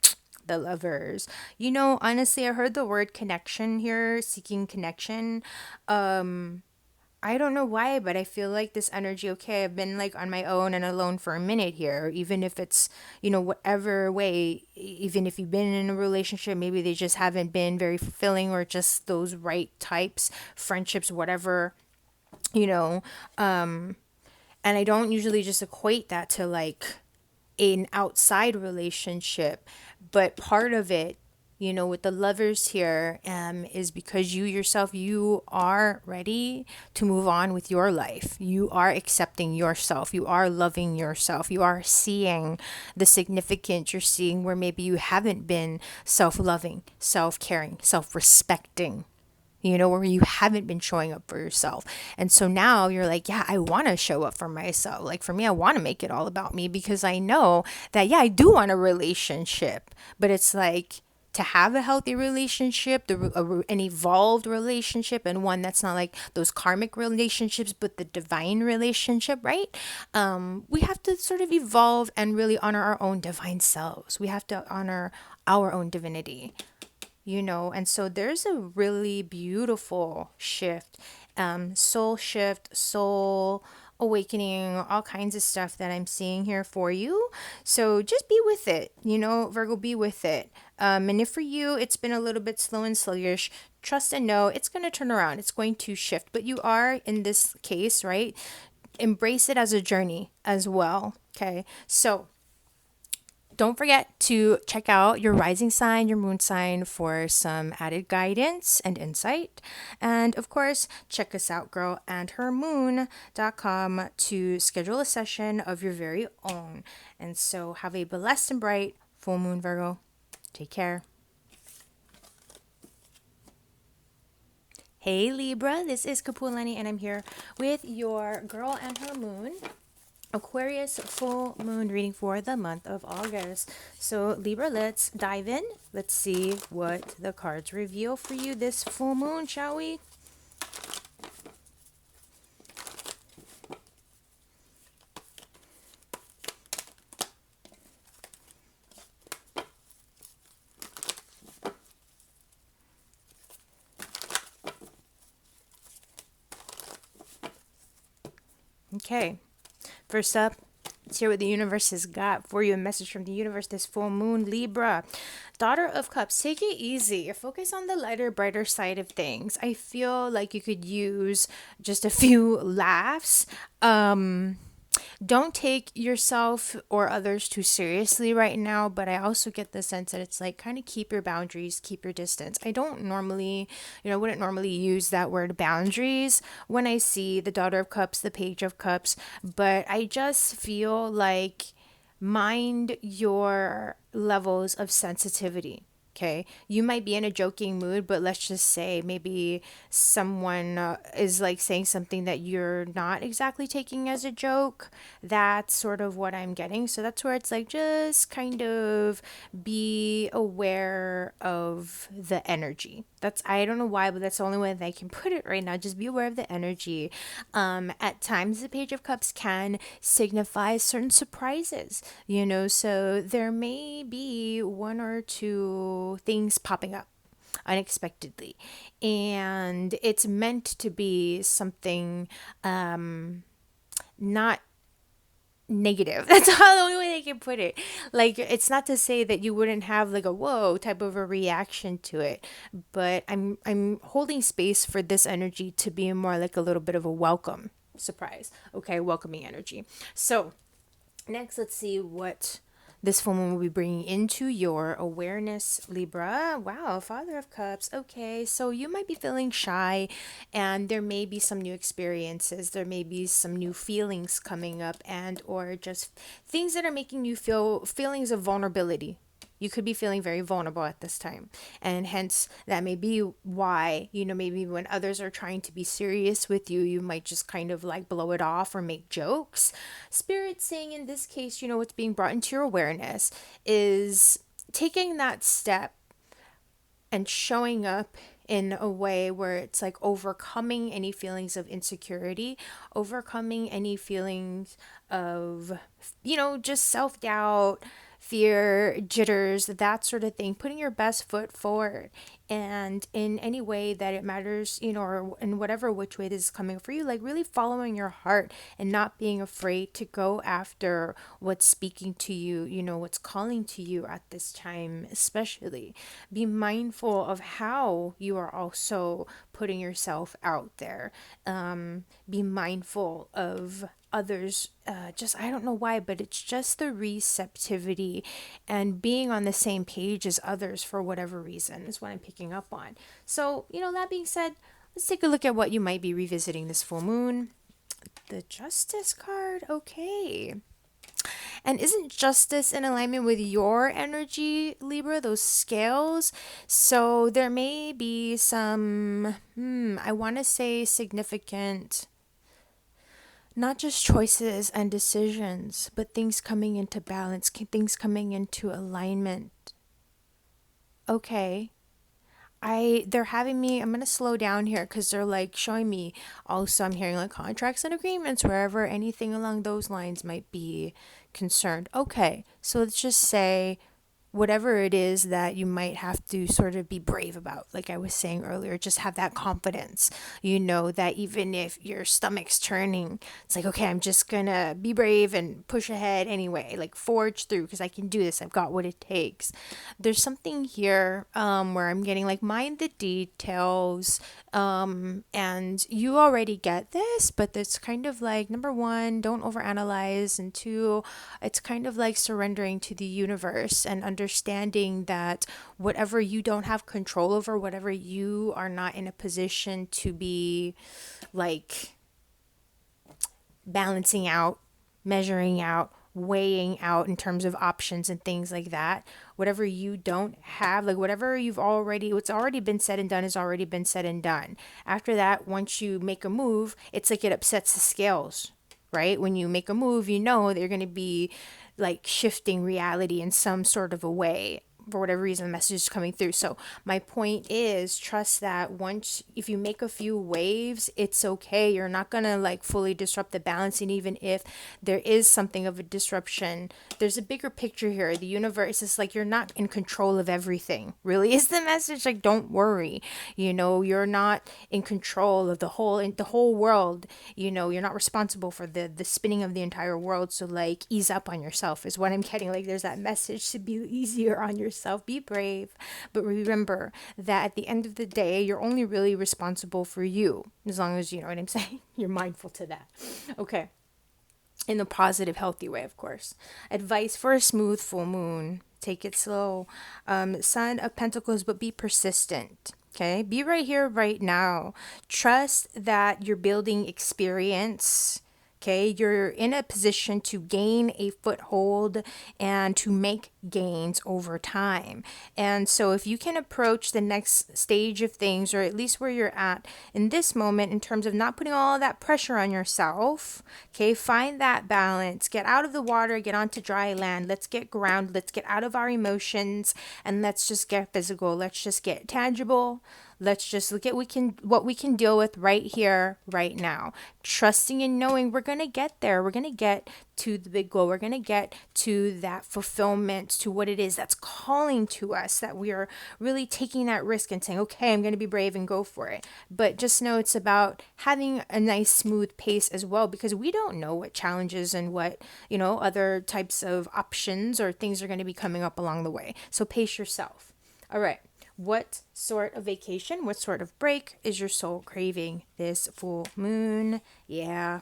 The Lovers. Honestly, I heard the word connection here, seeking connection. I don't know why, but I feel like this energy, okay, I've been like on my own and alone for a minute here, even if it's, whatever way, even if you've been in a relationship, maybe they just haven't been very fulfilling or just those right types, friendships, whatever, you know. And I don't usually just equate that to like an outside relationship, but part of it, with the Lovers here, is because you yourself, you are ready to move on with your life. You are accepting yourself. You are loving yourself. You are seeing the significance. You're seeing where maybe you haven't been self-loving, self-caring, self-respecting, where you haven't been showing up for yourself. And so now you're like, yeah, I want to show up for myself. Like for me, I want to make it all about me because I know that, yeah, I do want a relationship, but it's like to have a healthy relationship, an evolved relationship, and one that's not like those karmic relationships, but the divine relationship, right? We have to sort of evolve and really honor our own divine selves. We have to honor our own divinity. And so there's a really beautiful shift, soul shift, soul awakening, all kinds of stuff that I'm seeing here for you. So just be with it, Virgo, be with it. And if for you, it's been a little bit slow and sluggish, trust and know it's going to turn around. It's going to shift, but you are in this case, right? Embrace it as a journey as well. Okay. So don't forget to check out your rising sign, your moon sign for some added guidance and insight. And of course, check us out, girlandhermoon.com, to schedule a session of your very own. And so have a blessed and bright full moon, Virgo. Take care. Hey Libra, this is Kapualani, and I'm here with your girl and her moon Aquarius full moon reading for the month of August. So Libra, let's dive in. Let's see what the cards reveal for you this full moon, shall we? Okay. First up, let's hear what the universe has got for you. A message from the universe this full moon, Libra. Daughter of Cups, take it easy. Focus on the lighter, brighter side of things. I feel like you could use just a few laughs. Don't take yourself or others too seriously right now, but I also get the sense that it's like kind of keep your boundaries, keep your distance. I don't normally, wouldn't normally use that word boundaries when I see the Daughter of Cups, the Page of Cups, but I just feel like mind your levels of sensitivity. Okay, you might be in a joking mood, but let's just say maybe someone is like saying something that you're not exactly taking as a joke. That's sort of what I'm getting. So that's where it's like just kind of be aware of the energy. I don't know why, but that's the only way that I can put it right now. Just be aware of the energy. At times, the Page of Cups can signify certain surprises, so there may be one or two things popping up unexpectedly, and it's meant to be something not negative. That's how the only way they can put it. Like, it's not to say that you wouldn't have like a whoa type of a reaction to it, but I'm holding space for this energy to be more like a little bit of a welcome surprise. Okay, welcoming energy. So next, let's see what this full moon will be bringing into your awareness, Libra. Wow, Father of Cups. Okay, so you might be feeling shy, and there may be some new experiences. There may be some new feelings coming up, and or just things that are making you feel feelings of vulnerability. You could be feeling very vulnerable at this time. And hence, that may be why, maybe when others are trying to be serious with you, you might just kind of like blow it off or make jokes. Spirit saying in this case, what's being brought into your awareness is taking that step and showing up in a way where it's like overcoming any feelings of insecurity, overcoming any feelings of, just self doubt, fear, jitters, that sort of thing, putting your best foot forward. And in any way that it matters, or in whatever which way this is coming for you, like really following your heart and not being afraid to go after what's speaking to you, what's calling to you at this time, especially. Be mindful of how you are also putting yourself out there. Be mindful of others, just I don't know why, but it's just the receptivity and being on the same page as others for whatever reason is what I'm picking up on. So, that being said, let's take a look at what you might be revisiting this full moon. The Justice card. Okay. And isn't justice in alignment with your energy, Libra, those scales? So there may be some, I want to say significant, not just choices and decisions, but things coming into balance, things coming into alignment. Okay. They're having me, I'm going to slow down here because they're like showing me also, I'm hearing like contracts and agreements, wherever anything along those lines might be concerned. Okay. So let's just say whatever it is that you might have to sort of be brave about. Like I was saying earlier, just have that confidence, you know, that even if your stomach's churning, it's like, okay, I'm just gonna be brave and push ahead anyway, like forge through because I can do this. I've got what it takes. There's something here where I'm getting like mind the details, and you already get this, but it's kind of like, number one, don't overanalyze, and two, it's kind of like surrendering to the universe and understanding that whatever you don't have control over, whatever you are not in a position to be like balancing out, measuring out, weighing out in terms of options and things like that. Whatever you don't have, like whatever what's already been said and done has already been said and done. After that, once you make a move, it's like it upsets the scales, right? When you make a move, you know that you're going to be like shifting reality in some sort of a way. For whatever reason, the message is coming through. So my point is, trust that once, if you make a few waves, it's okay. You're not gonna like fully disrupt the balance, and even if there is something of a disruption, there's a bigger picture here. The universe is like, you're not in control of everything. Really, is the message. Like, don't worry. You know, you're not in control of the whole world. You know, you're not responsible for the spinning of the entire world. So like, ease up on yourself is what I'm getting. Like, there's that message to be easier on yourself. Be brave, but remember that at the end of the day, you're only really responsible for you, as long as you know what I'm saying. You're mindful to that. Okay. In a positive, healthy way, of course. Advice for a smooth full moon: take it slow. Son of Pentacles, but be persistent. Okay, be right here, right now. Trust that you're building experience. Okay, you're in a position to gain a foothold and to make gains over time. And so, if you can approach the next stage of things, or at least where you're at in this moment, in terms of not putting all that pressure on yourself, okay, find that balance, get out of the water, get onto dry land. Let's get grounded, let's get out of our emotions, and let's just get physical. Let's just get tangible. Let's just look at what we can deal with right here, right now. Trusting and knowing we're going to get there. We're going to get to the big goal. We're going to get to that fulfillment, to what it is that's calling to us, that we are really taking that risk and saying, okay, I'm going to be brave and go for it. But just know it's about having a nice, smooth pace as well, because we don't know what challenges and what, you know, other types of options or things are going to be coming up along the way. So pace yourself. All right. What sort of vacation, what sort of break is your soul craving this full moon? Yeah.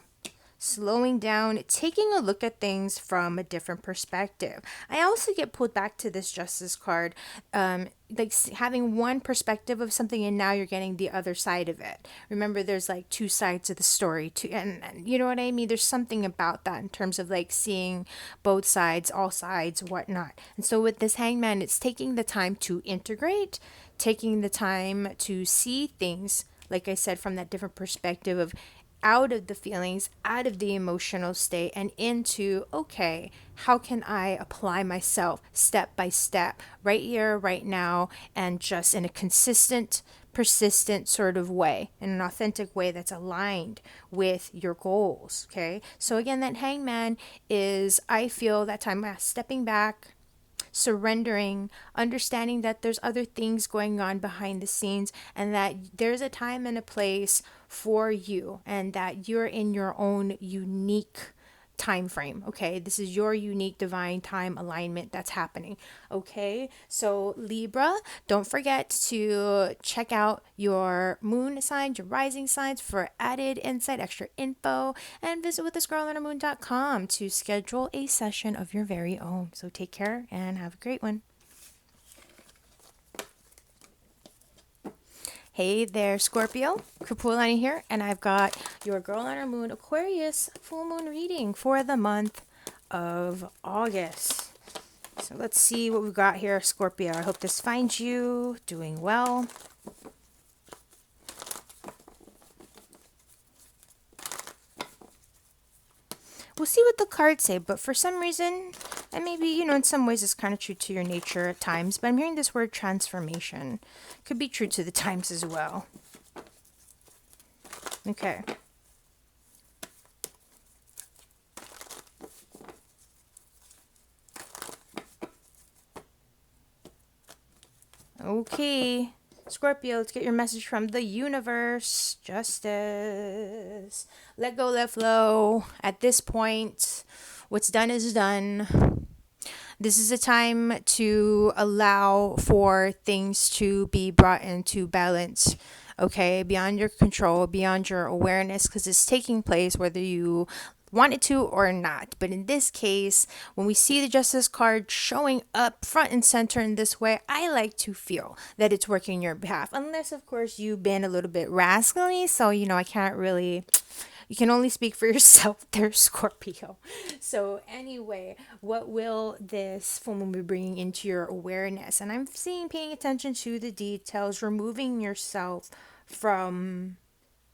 Slowing down, taking a look at things from a different perspective. I also get pulled back to this Justice card, like having one perspective of something, and now you're getting the other side of it. Remember, there's like two sides of the story too, and you know what I mean? There's something about that in terms of like seeing both sides, all sides, whatnot. And so with this Hangman, it's taking the time to integrate, taking the time to see things, like I said, from that different perspective of out of the feelings, out of the emotional state, and into, okay, how can I apply myself step by step, right here, right now, and just in a consistent, persistent sort of way, in an authentic way that's aligned with your goals. Okay. So again, that Hangman is, I feel that time stepping back, surrendering, understanding that there's other things going on behind the scenes, and that there's a time and a place for you, and that you're in your own unique time frame. Okay, this is your unique divine time alignment that's happening. Okay, so Libra, don't forget to check out your moon signs, your rising signs for added insight, extra info, and visit withthisgirlonhermoon.com to schedule a session of your very own. So take care and have a great one. Hey there, Scorpio. Kapualani here, and I've got your Girl on Her Moon Aquarius full moon reading for the month of August. So let's see what we've got here, Scorpio. I hope this finds you doing well. We'll see what the cards say, but for some reason, and maybe, you know, in some ways it's kind of true to your nature at times, but I'm hearing this word transformation. Could be true to the times as well. Okay. Okay, Scorpio, let's get your message from the universe. Justice. Let go, let flow. At this point, what's done is done. This is a time to allow for things to be brought into balance, okay? Beyond your control, beyond your awareness, because it's taking place whether you want it to or not. But in this case, when we see the Justice card showing up front and center in this way, I like to feel that it's working on your behalf. Unless, of course, you've been a little bit rascally. So, I can't really, you can only speak for yourself there, Scorpio. So anyway, what will this full moon be bringing into your awareness? And I'm seeing paying attention to the details, removing yourself from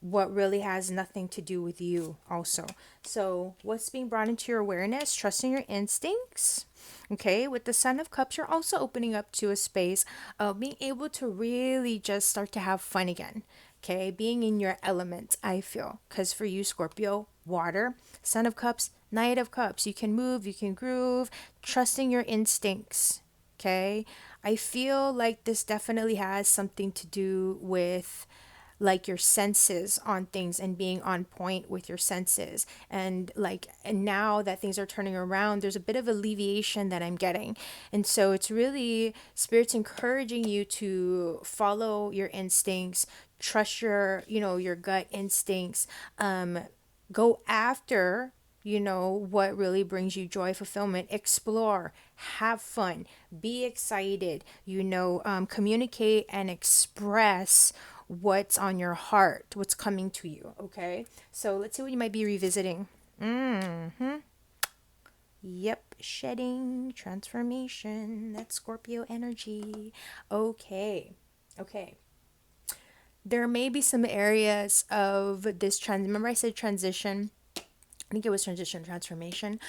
what really has nothing to do with you also. So what's being brought into your awareness? Trusting your instincts. Okay, with the Sun of Cups, you're also opening up to a space of being able to really just start to have fun again. Okay, being in your element, I feel. Because for you, Scorpio, water, Sun of Cups, Knight of Cups, you can move, you can groove, trusting your instincts. Okay, I feel like this definitely has something to do with like your senses on things and being on point with your senses, and now that things are turning around, there's a bit of alleviation that I'm getting. And so it's really spirits encouraging you to follow your instincts, trust your gut instincts, go after what really brings you joy, fulfillment, explore, have fun, be excited, communicate and express what's on your heart, what's coming to you. Okay, so let's see what you might be revisiting. Yep, shedding, transformation, that's Scorpio energy. Okay, there may be some areas of this trend. Remember I said transition? I think it was transition, transformation.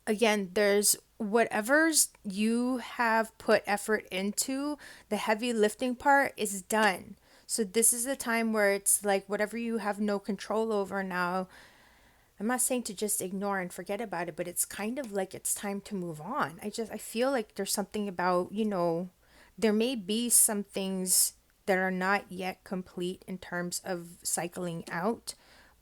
Again, there's whatever's you have put effort into, the heavy lifting part is done. So this is a time where it's like whatever you have no control over now, I'm not saying to just ignore and forget about it, but it's kind of like it's time to move on. I feel like there's something about, there may be some things that are not yet complete in terms of cycling out,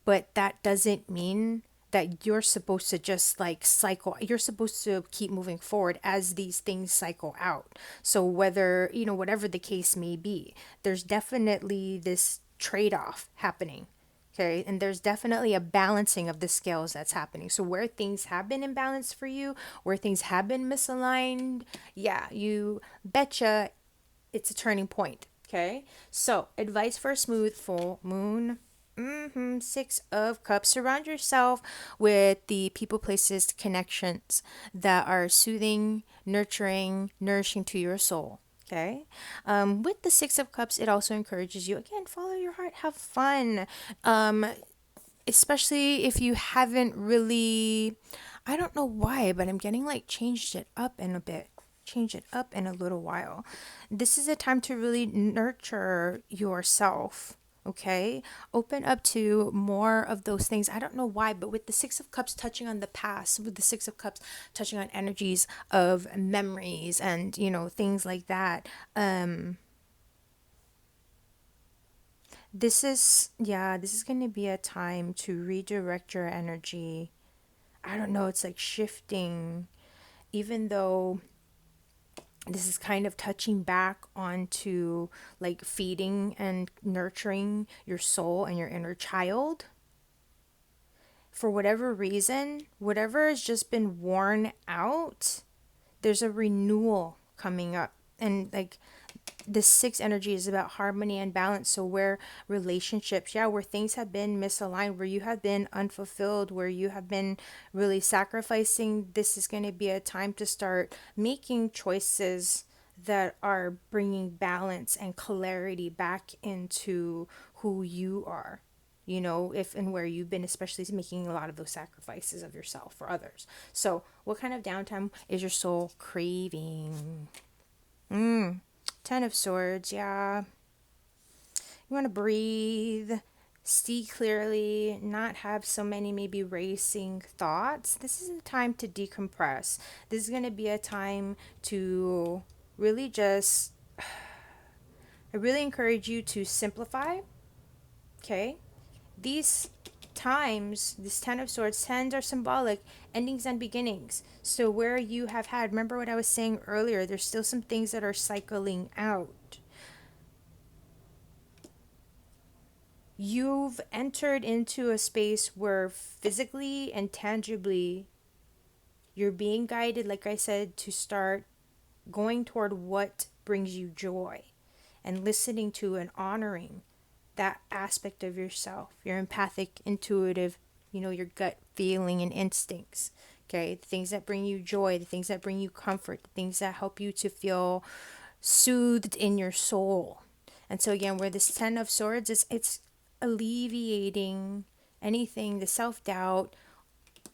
but that doesn't mean that you're supposed to just like cycle. You're supposed to keep moving forward as these things cycle out. So whether, whatever the case may be, there's definitely this trade-off happening. Okay, and there's definitely a balancing of the scales that's happening. So where things have been imbalanced for you, where things have been misaligned, yeah, you betcha it's a turning point. Okay, so advice for a smooth full moon. Six of Cups. Surround yourself with the people, places, connections that are soothing, nurturing, nourishing to your soul. Okay. With the Six of Cups, it also encourages you again, follow your heart, have fun. Especially if you haven't really, I don't know why, but I'm getting like changed it up in a bit. Change it up in a little while. This is a time to really nurture yourself. Okay, open up to more of those things. I don't know why, but with the Six of Cups touching on the past, with the Six of Cups touching on energies of memories and things like that. This is going to be a time to redirect your energy. I don't know, it's like shifting, even though this is kind of touching back onto like feeding and nurturing your soul and your inner child. For whatever reason, whatever has just been worn out, there's a renewal coming up. And like the six energy is about harmony and balance. So where relationships, where things have been misaligned, where you have been unfulfilled, where you have been really sacrificing, this is going to be a time to start making choices that are bringing balance and clarity back into who you are, if and where you've been, especially making a lot of those sacrifices of yourself for others. So what kind of downtime is your soul craving? Ten of Swords, yeah. You want to breathe, see clearly, not have so many maybe racing thoughts. This is a time to decompress. This is going to be a time to really just, I really encourage you to simplify, okay? These times, this Ten of Swords, tens are symbolic, endings and beginnings. So where you have had, remember what I was saying earlier, there's still some things that are cycling out. You've entered into a space where physically and tangibly you're being guided, like I said, to start going toward what brings you joy and listening to and honoring that aspect of yourself, your empathic, intuitive, your gut feeling and instincts. Okay, the things that bring you joy, the things that bring you comfort, the things that help you to feel soothed in your soul. And so again, where this Ten of Swords is, it's alleviating anything, the self-doubt,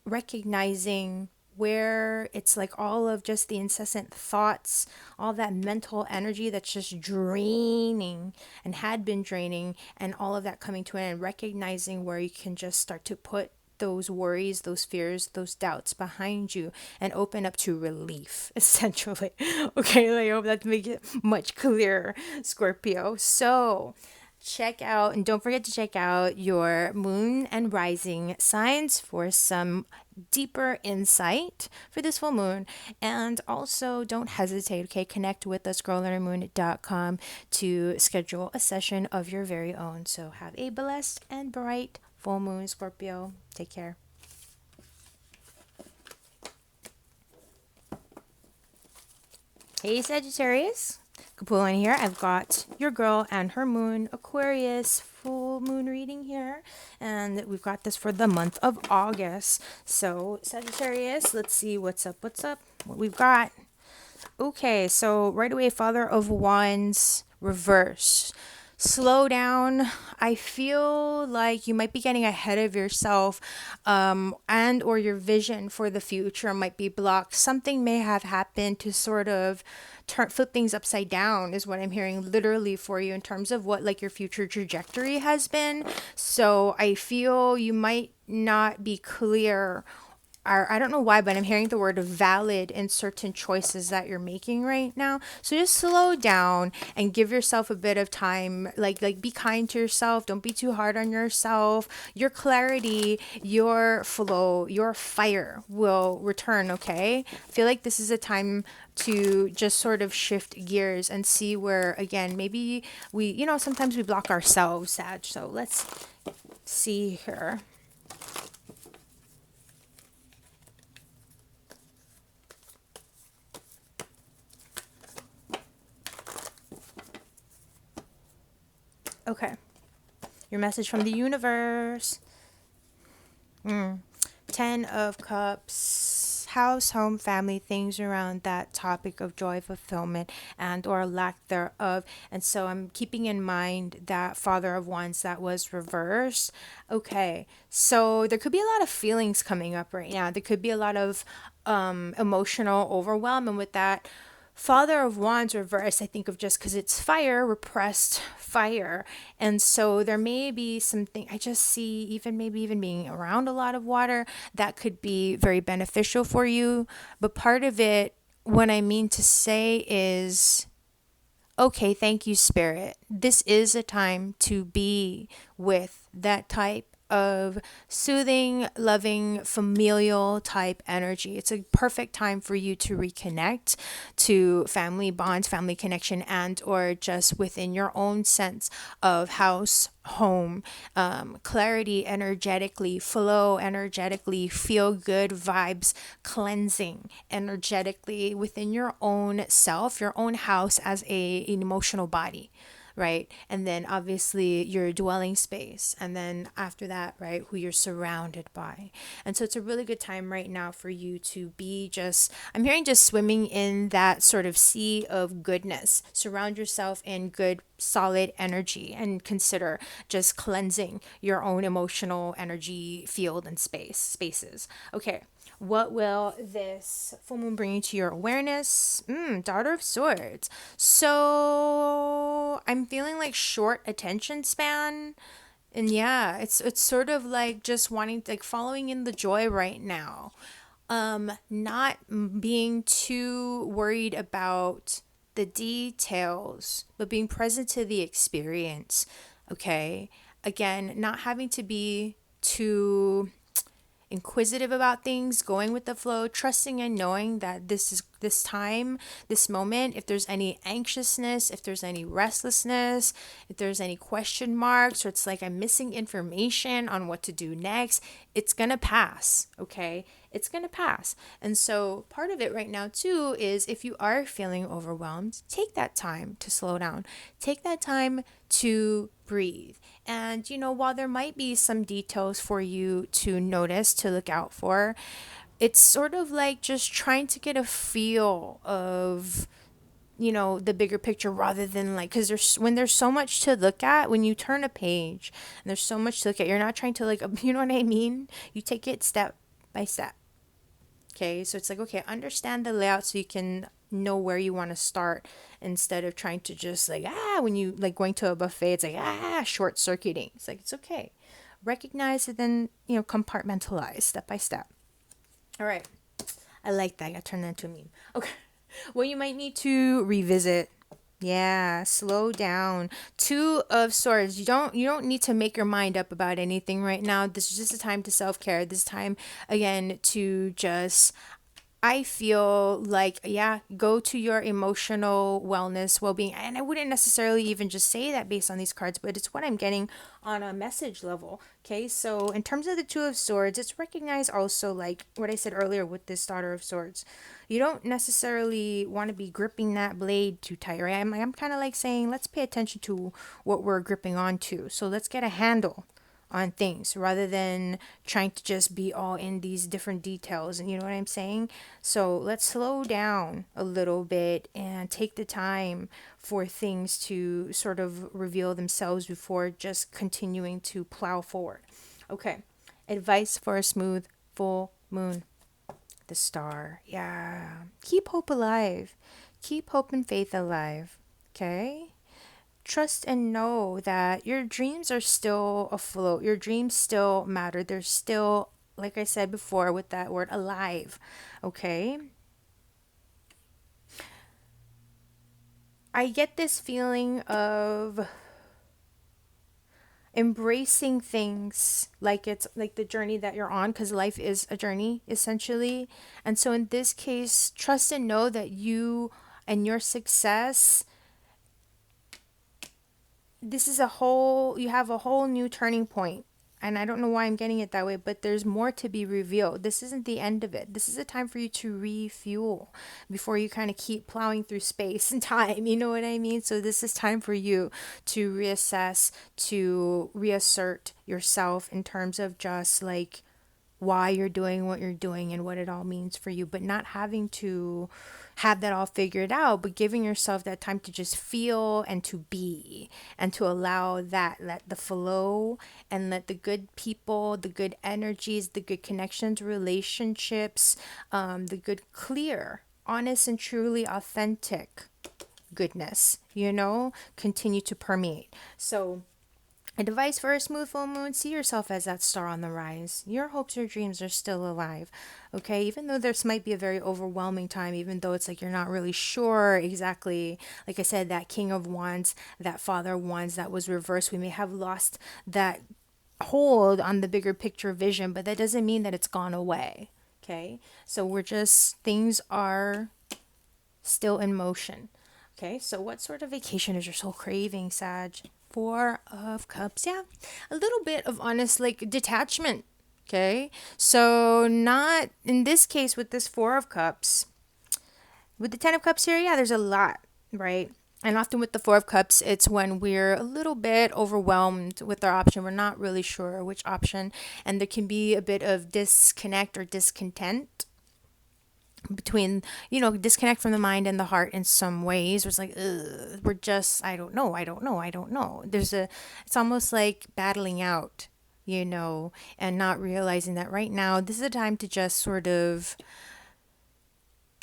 recognizing where it's like all of just the incessant thoughts, all that mental energy that's just draining and had been draining, and all of that coming to an end, recognizing where you can just start to put those worries, those fears, those doubts behind you and open up to relief, essentially. Okay, I hope that makes it much clearer, Scorpio. So, check out and don't forget to check out your moon and rising signs for some deeper insight for this full moon. And also don't hesitate, okay? Connect with us, growlearnermoon.com, to schedule a session of your very own. So have a blessed and bright full moon, Scorpio. Take care. Hey, Sagittarius. Kapualani here. I've got your girl and her moon, Aquarius, full moon reading here. And we've got this for the month of August. So, Sagittarius, let's see what's up, what we've got. Okay, so right away, Father of Wands, reverse. Slow down. I feel like you might be getting ahead of yourself, and or your vision for the future might be blocked. Something may have happened to sort of flip things upside down, is what I'm hearing literally for you in terms of what like your future trajectory has been. So I feel you might not be clear, or I don't know why, but I'm hearing the word valid in certain choices that you're making right now. So just slow down and give yourself a bit of time. Like be kind to yourself. Don't be too hard on yourself. Your clarity, your flow, your fire will return, okay? I feel like this is a time to just sort of shift gears and see where, again, maybe we, sometimes we block ourselves, Sag. So let's see here. Okay. Your message from the universe. 10 of Cups. House, home, family, things around that topic of joy, fulfillment, and or lack thereof. And so I'm keeping in mind that Father of Wands that was reversed. Okay. So there could be a lot of feelings coming up right now. There could be a lot of emotional overwhelm. And with that, Father of Wands reverse, I think of just because it's fire, repressed fire. And so there may be something, I just see even maybe even being around a lot of water that could be very beneficial for you. But part of it, what I mean to say is, okay, thank you, Spirit. This is a time to be with that type of soothing, loving, familial type energy. It's a perfect time for you to reconnect to family bonds, family connection, and or just within your own sense of house, home, clarity energetically, flow energetically, feel good vibes, cleansing energetically within your own self, your own house as an emotional body, right? And then obviously your dwelling space. And then after that, right, who you're surrounded by. And so it's a really good time right now for you to be just, I'm hearing just swimming in that sort of sea of goodness. Surround yourself in good, solid energy and consider just cleansing your own emotional energy field and spaces. Okay. What will this full moon bring you to your awareness? Daughter of Swords. So I'm feeling like short attention span And yeah, it's sort of like just wanting, like, following in the joy right now. Not being too worried about the details, but being present to the experience. Okay. Again, not having to be too inquisitive about things, going with the flow, trusting and knowing that this time, this moment, if there's any anxiousness, if there's any restlessness, if there's any question marks, or it's like I'm missing information on what to do next, it's gonna pass, okay? It's gonna pass. And so part of it right now too is, if you are feeling overwhelmed, take that time to slow down. Take that time to breathe. And, while there might be some details for you to notice, to look out for, it's sort of like just trying to get a feel of, the bigger picture, rather than like, because when there's so much to look at, when you turn a page and there's so much to look at, you're not trying to, like, you know what I mean? You take it step by step. Okay, so it's like, okay, understand the layout so you can know where you want to start, instead of trying to just like, when you like going to a buffet, it's like, short circuiting. It's like, it's okay. Recognize it, then, compartmentalize step by step. All right. I like that. I got turned that into a meme. Okay. Well, you might need to revisit. Yeah, slow down. Two of Swords. You don't need to make your mind up about anything right now. This is just a time to self-care. This time, again, to just, I feel like, yeah, go to your emotional wellness, well-being. And I wouldn't necessarily even just say that based on these cards, but it's what I'm getting on a message level. Okay, so in terms of the Two of Swords, it's recognized also, like what I said earlier with this Daughter of Swords. You don't necessarily want to be gripping that blade too tight, right? I'm kind of like saying, let's pay attention to what we're gripping onto. So let's get a handle on things, rather than trying to just be all in these different details. And you know what I'm saying? So let's slow down a little bit and take the time for things to sort of reveal themselves before just continuing to plow forward. Okay. Advice for a smooth full moon. The Star. Yeah. Keep hope alive. Keep hope and faith alive. Okay? Trust and know that your dreams are still afloat. Your dreams still matter. They're still, like I said before with that word, alive. Okay? I get this feeling of embracing things like it's like the journey that you're on, because life is a journey essentially. And so in this case, trust and know that you and your success, this is you have a whole new turning point. And I don't know why I'm getting it that way, but there's more to be revealed. This isn't the end of it. This is a time for you to refuel before you kind of keep plowing through space and time. You know what I mean? So this is time for you to reassess, to reassert yourself in terms of just like why you're doing what you're doing and what it all means for you, but not having to have that all figured out, but giving yourself that time to just feel and to be, and to allow that, let the flow, and let the good people, the good energies, the good connections, relationships, the good, clear, honest, and truly authentic goodness, continue to permeate. So, advice for a smooth full moon: see yourself as that star on the rise. Your hopes, your dreams are still alive. Okay, even though this might be a very overwhelming time, even though it's like you're not really sure exactly, like I said, that King of Wands, that Father of Wands that was reversed, we may have lost that hold on the bigger picture vision, but that doesn't mean that it's gone away. Okay, so things are still in motion. Okay, so what sort of vacation is your soul craving, Sag? Four of Cups. Yeah, a little bit of honest, like, detachment. Okay, so not in this case with this Four of Cups. With the Ten of Cups here, yeah, there's a lot, right? And often with the Four of Cups, it's when we're a little bit overwhelmed with our option. We're not really sure which option, and there can be a bit of disconnect or discontent between, disconnect from the mind and the heart in some ways. It's like, we're just, I don't know. It's almost like battling out, and not realizing that right now, this is a time to just sort of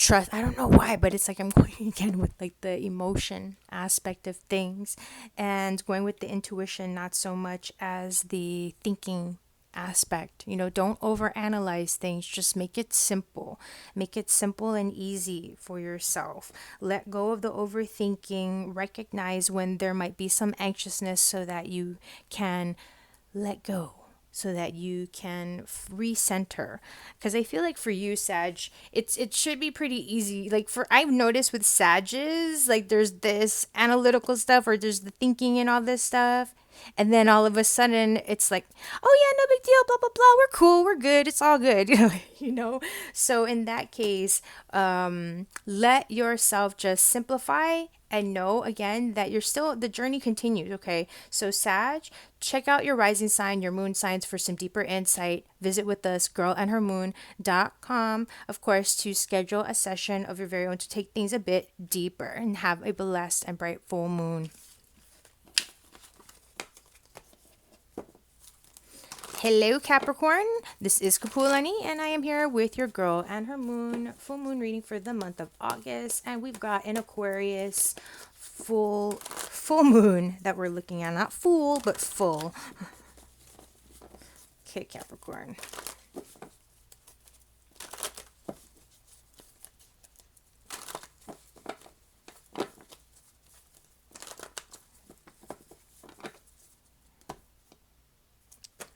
trust. I don't know why, but it's like I'm going again with like the emotion aspect of things and going with the intuition, not so much as the thinking aspect. Don't overanalyze things. Just make it simple. Make it simple and easy for yourself. Let go of the overthinking. Recognize when there might be some anxiousness so that you can let go, so that you can recenter. Because I feel like for you, Sag, it should be pretty easy. Like, for I've noticed with Sages, like there's this analytical stuff, or there's the thinking and all this stuff, and then all of a sudden it's like, oh yeah, no big deal, blah blah blah, we're cool, we're good, it's all good. So in that case, let yourself just simplify and know again that the journey continues. Okay, so Sag, check out your rising sign, your moon signs for some deeper insight. Visit with us, girlandhermoon.com, of course, to schedule a session of your very own to take things a bit deeper and have a blessed and bright full moon. Hello, Capricorn. This is Kapualani, and I am here with your girl and her moon full moon reading for the month of August. And we've got an Aquarius full moon that we're looking at. Not full, but full. Okay, Capricorn.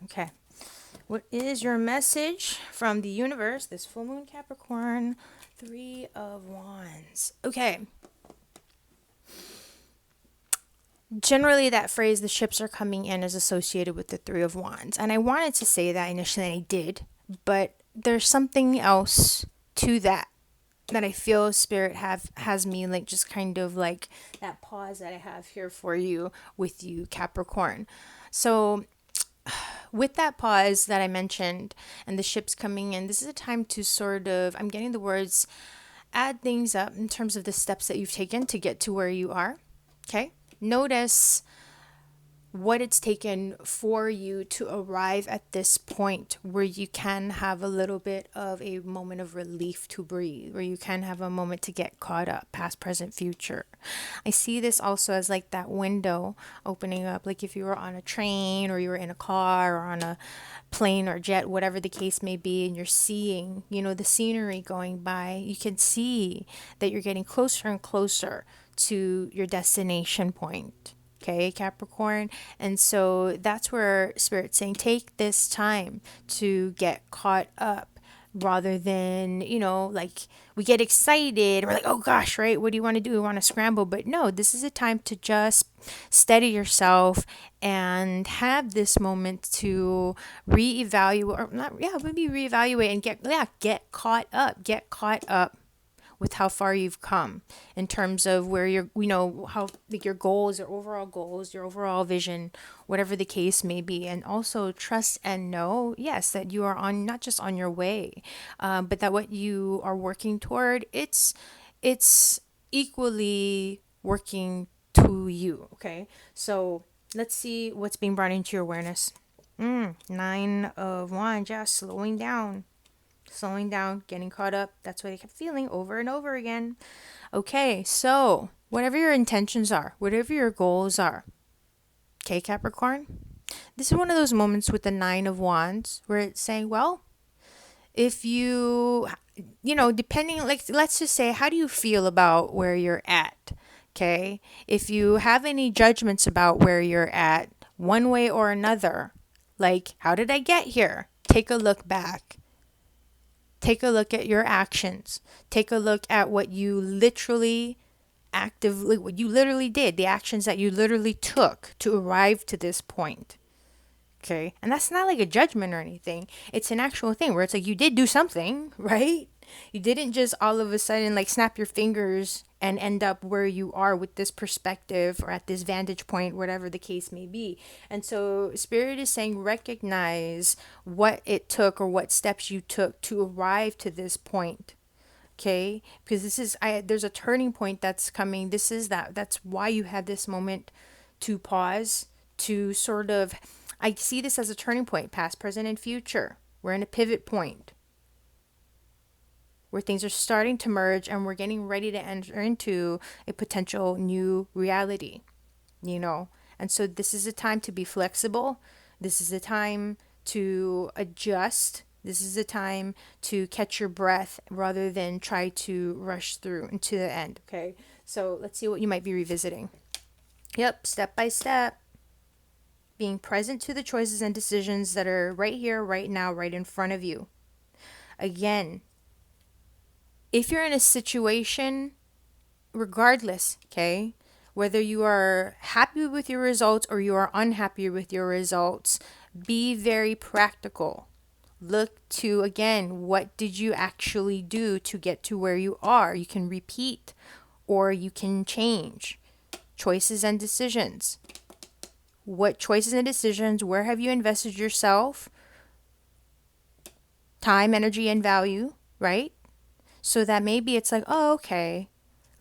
Okay. What is your message from the universe this full moon, Capricorn? 3 of Wands. Okay. Generally, that phrase, the ships are coming in, is associated with the 3 of Wands. And I wanted to say that initially, and I did. But there's something else to that I feel Spirit has me like just kind of like that pause that I have here for you with you, Capricorn. So with that pause that I mentioned and the ships coming in, this is a time to sort of, I'm getting the words, add things up in terms of the steps that you've taken to get to where you are. Okay. Notice what it's taken for you to arrive at this point where you can have a little bit of a moment of relief to breathe, where you can have a moment to get caught up, past, present, future. I see this also as like that window opening up, like if you were on a train or you were in a car or on a plane or jet, whatever the case may be, and you're seeing, the scenery going by, you can see that you're getting closer and closer to your destination point. Okay, Capricorn. And so that's where Spirit's saying, take this time to get caught up rather than, like we get excited. We're like, oh gosh, right? What do you want to do? We want to scramble. But no, this is a time to just steady yourself and have this moment to reevaluate, or not, maybe reevaluate and get caught up with how far you've come in terms of where you're, how like your goals, your overall vision, whatever the case may be. And also trust and know, yes, that you are on, not just on your way, but that what you are working toward, it's equally working to you. Okay. So let's see what's being brought into your awareness. 9 of Wands, yeah, slowing down, getting caught up. That's what I kept feeling over and over again. Okay, so whatever your intentions are, whatever your goals are, okay, Capricorn, this is one of those moments with the 9 of Wands where it's saying, well, if you, depending, like, let's just say, how do you feel about where you're at? Okay, if you have any judgments about where you're at, one way or another, like, how did I get here? Take a look back. Take a look at your actions. Take a look at what you literally did, the actions that you literally took to arrive to this point. Okay. And that's not like a judgment or anything. It's an actual thing where it's like you did do something, right? You didn't just all of a sudden like snap your fingers and end up where you are with this perspective or at this vantage point, whatever the case may be. And so Spirit is saying, recognize what it took or what steps you took to arrive to this point. Okay, because there's a turning point that's coming. That's why you had this moment to pause, to sort of, I see this as a turning point, past, present, and future. We're in a pivot point. where things are starting to merge and we're getting ready to enter into a potential new reality, you know. And so this is a time to be flexible. This is a time to adjust. This is a time to catch your breath rather than try to rush through into the end, okay? So let's see what you might be revisiting. Yep, step by step, being present to the choices and decisions that are right here, right now, right in front of you. Again, if you're in a situation, regardless, okay, whether you are happy with your results or you are unhappy with your results, be very practical. Look to, again, what did you actually do to get to where you are? You can repeat or you can change. Choices and decisions. What choices and decisions, where have you invested yourself? Time, energy, and value, right? So that maybe it's like, oh, okay,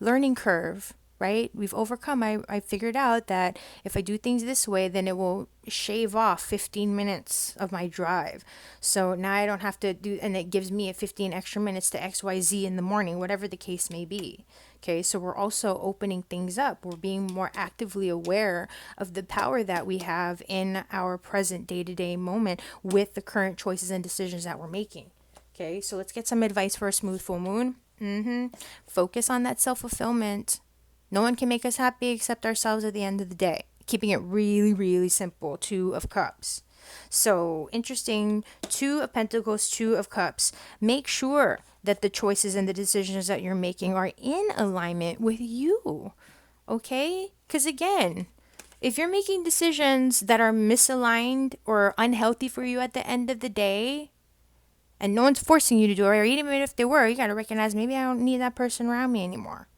learning curve, right? We've overcome. I figured out that if I do things this way, then it will shave off 15 minutes of my drive. So now I don't have to do, and it gives me a 15 extra minutes to XYZ in the morning, whatever the case may be. Okay, so we're also opening things up. We're being more actively aware of the power that we have in our present day-to-day moment with the current choices and decisions that we're making. Okay, so let's get some advice for a smooth full moon. Focus on that self-fulfillment. No one can make us happy except ourselves at the end of the day. Keeping it really, really simple. Two of Cups. So interesting. Two of Pentacles, Two of Cups. Make sure that the choices and the decisions that you're making are in alignment with you. Okay? Because again, if you're making decisions that are misaligned or unhealthy for you at the end of the day, and no one's forcing you to do it, or even if they were, you got to recognize maybe I don't need that person around me anymore,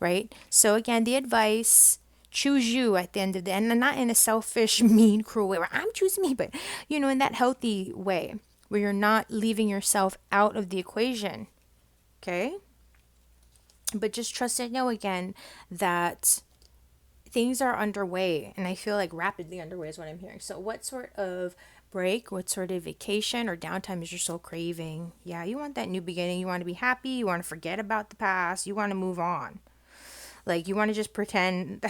right? So again, the advice, choose you at the end of the day, and not in a selfish, mean, cruel way where I'm choosing me, but in that healthy way where you're not leaving yourself out of the equation, okay? But just trust and know again that things are underway, and I feel like rapidly underway is what I'm hearing. So what sort of break, what sort of vacation or downtime is your soul craving? Yeah, you want that new beginning. You want to be happy. You want to forget about the past. You want to move on. Like, you want to just pretend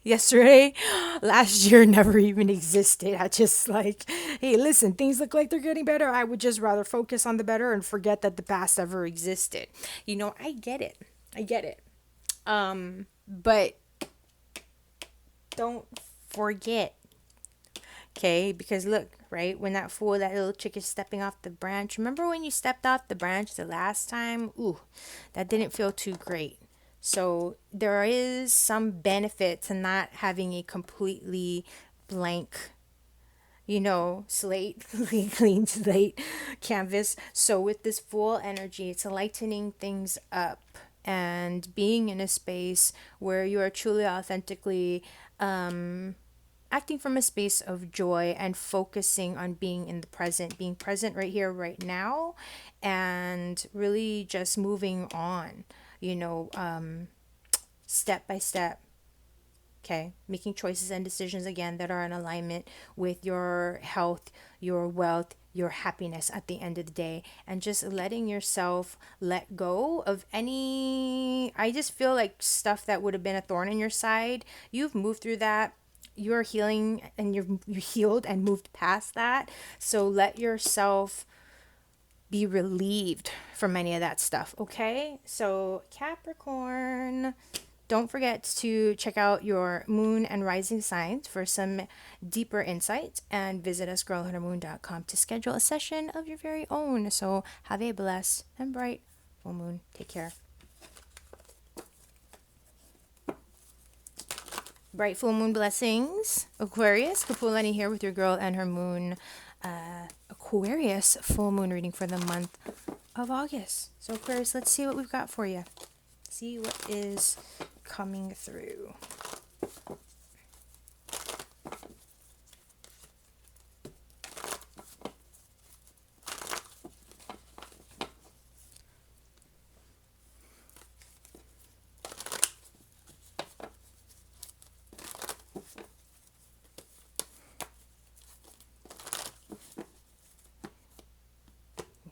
yesterday, last year never even existed. I just like, hey, listen, things look like they're getting better. I would just rather focus on the better and forget that the past ever existed. I get it. I get it. But don't forget, okay? Because look, right, when that little chick is stepping off the branch, remember when you stepped off the branch the last time? Ooh, that didn't feel too great. So there is some benefit to not having a completely blank, slate, clean slate canvas. So with this full energy, it's lightening things up and being in a space where you are truly authentically acting from a space of joy and focusing on being in the present, being present right here, right now, and really just moving on, step by step. Okay, making choices and decisions again that are in alignment with your health, your wealth, your happiness at the end of the day, and just letting yourself let go of any, I just feel like stuff that would have been a thorn in your side. You've moved through that. You're healing and you're healed and moved past that. So let yourself be relieved from any of that stuff. Okay, so Capricorn, don't forget to check out your moon and rising signs for some deeper insights, and visit us girlhuntermoon.com to schedule a session of your very own. So have a blessed and bright full moon. Take care. Bright full moon blessings, Aquarius. Kapualani here with your girl and her moon. Aquarius full moon reading for the month of August. So Aquarius, let's see what we've got for you. See what is coming through.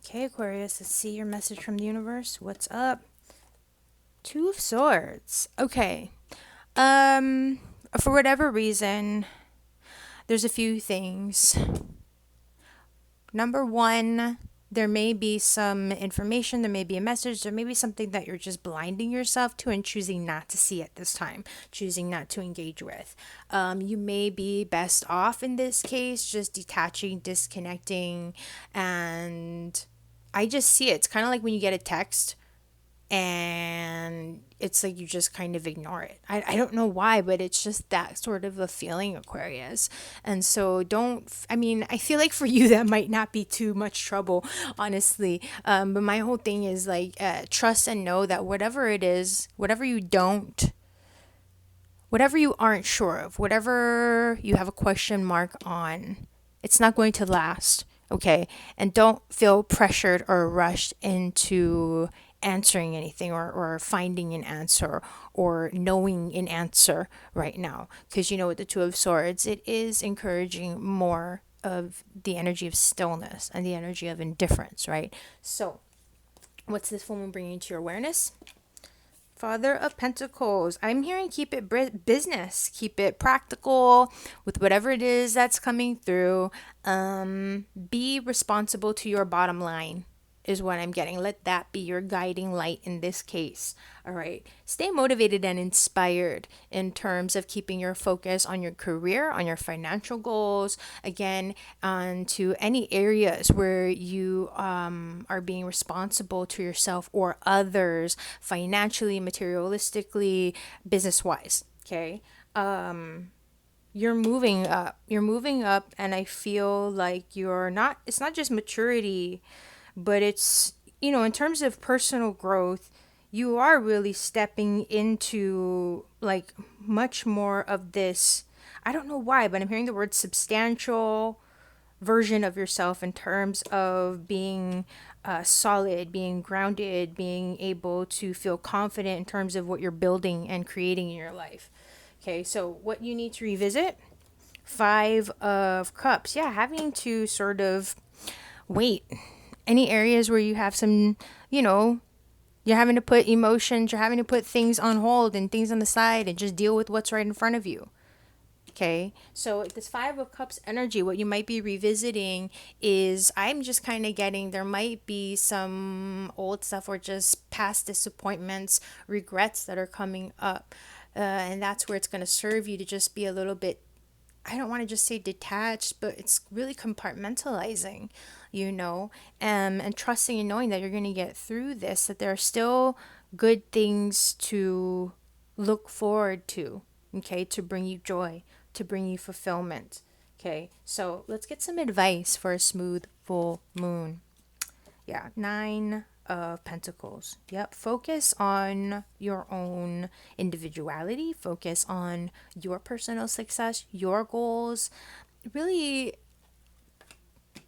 Okay, Aquarius, let's see your message from the universe. What's up? Two of Swords. Okay. For whatever reason, there's a few things. Number one, there may be some information, there may be a message, there may be something that you're just blinding yourself to and choosing not to see at this time, choosing not to engage with. You may be best off in this case, just detaching, disconnecting, and I just see it. It's kind of like when you get a text and it's like you just kind of ignore it. I don't know why, but it's just that sort of a feeling, Aquarius. And so I mean, I feel like for you that might not be too much trouble, honestly. But my whole thing is like trust and know that whatever it is, whatever you aren't sure of, whatever you have a question mark on, it's not going to last. Okay. And don't feel pressured or rushed into answering anything or finding an answer or knowing an answer right now. Because, with the Two of Swords, it is encouraging more of the energy of stillness and the energy of indifference, right? So, what's this full moon bringing to your awareness? Father of Pentacles. I'm hearing keep it business, keep it practical with whatever it is that's coming through. Be responsible to your bottom line is what I'm getting. Let that be your guiding light in this case. All right. Stay motivated and inspired in terms of keeping your focus on your career, on your financial goals, again, on to any areas where you are being responsible to yourself or others financially, materialistically, business wise. Okay. You're moving up. You're moving up, and I feel like it's not just maturity, but it's, in terms of personal growth, you are really stepping into like much more of this. I don't know why, but I'm hearing the word substantial version of yourself in terms of being solid, being grounded, being able to feel confident in terms of what you're building and creating in your life. Okay, so what you need to revisit: Five of Cups. Yeah, having to sort of wait. Any areas where you have some, you're having to put emotions, you're having to put things on hold and things on the side and just deal with what's right in front of you. Okay, so this Five of Cups energy, what you might be revisiting is, I'm just kind of getting, there might be some old stuff or just past disappointments, regrets that are coming up. And that's where it's going to serve you to just be a little bit, I don't want to just say detached, but it's really compartmentalizing, and trusting and knowing that you're going to get through this, that there are still good things to look forward to, okay, to bring you joy, to bring you fulfillment. Okay, so let's get some advice for a smooth full moon. Yeah, Nine of Pentacles. Yep, focus on your own individuality, focus on your personal success, your goals. Really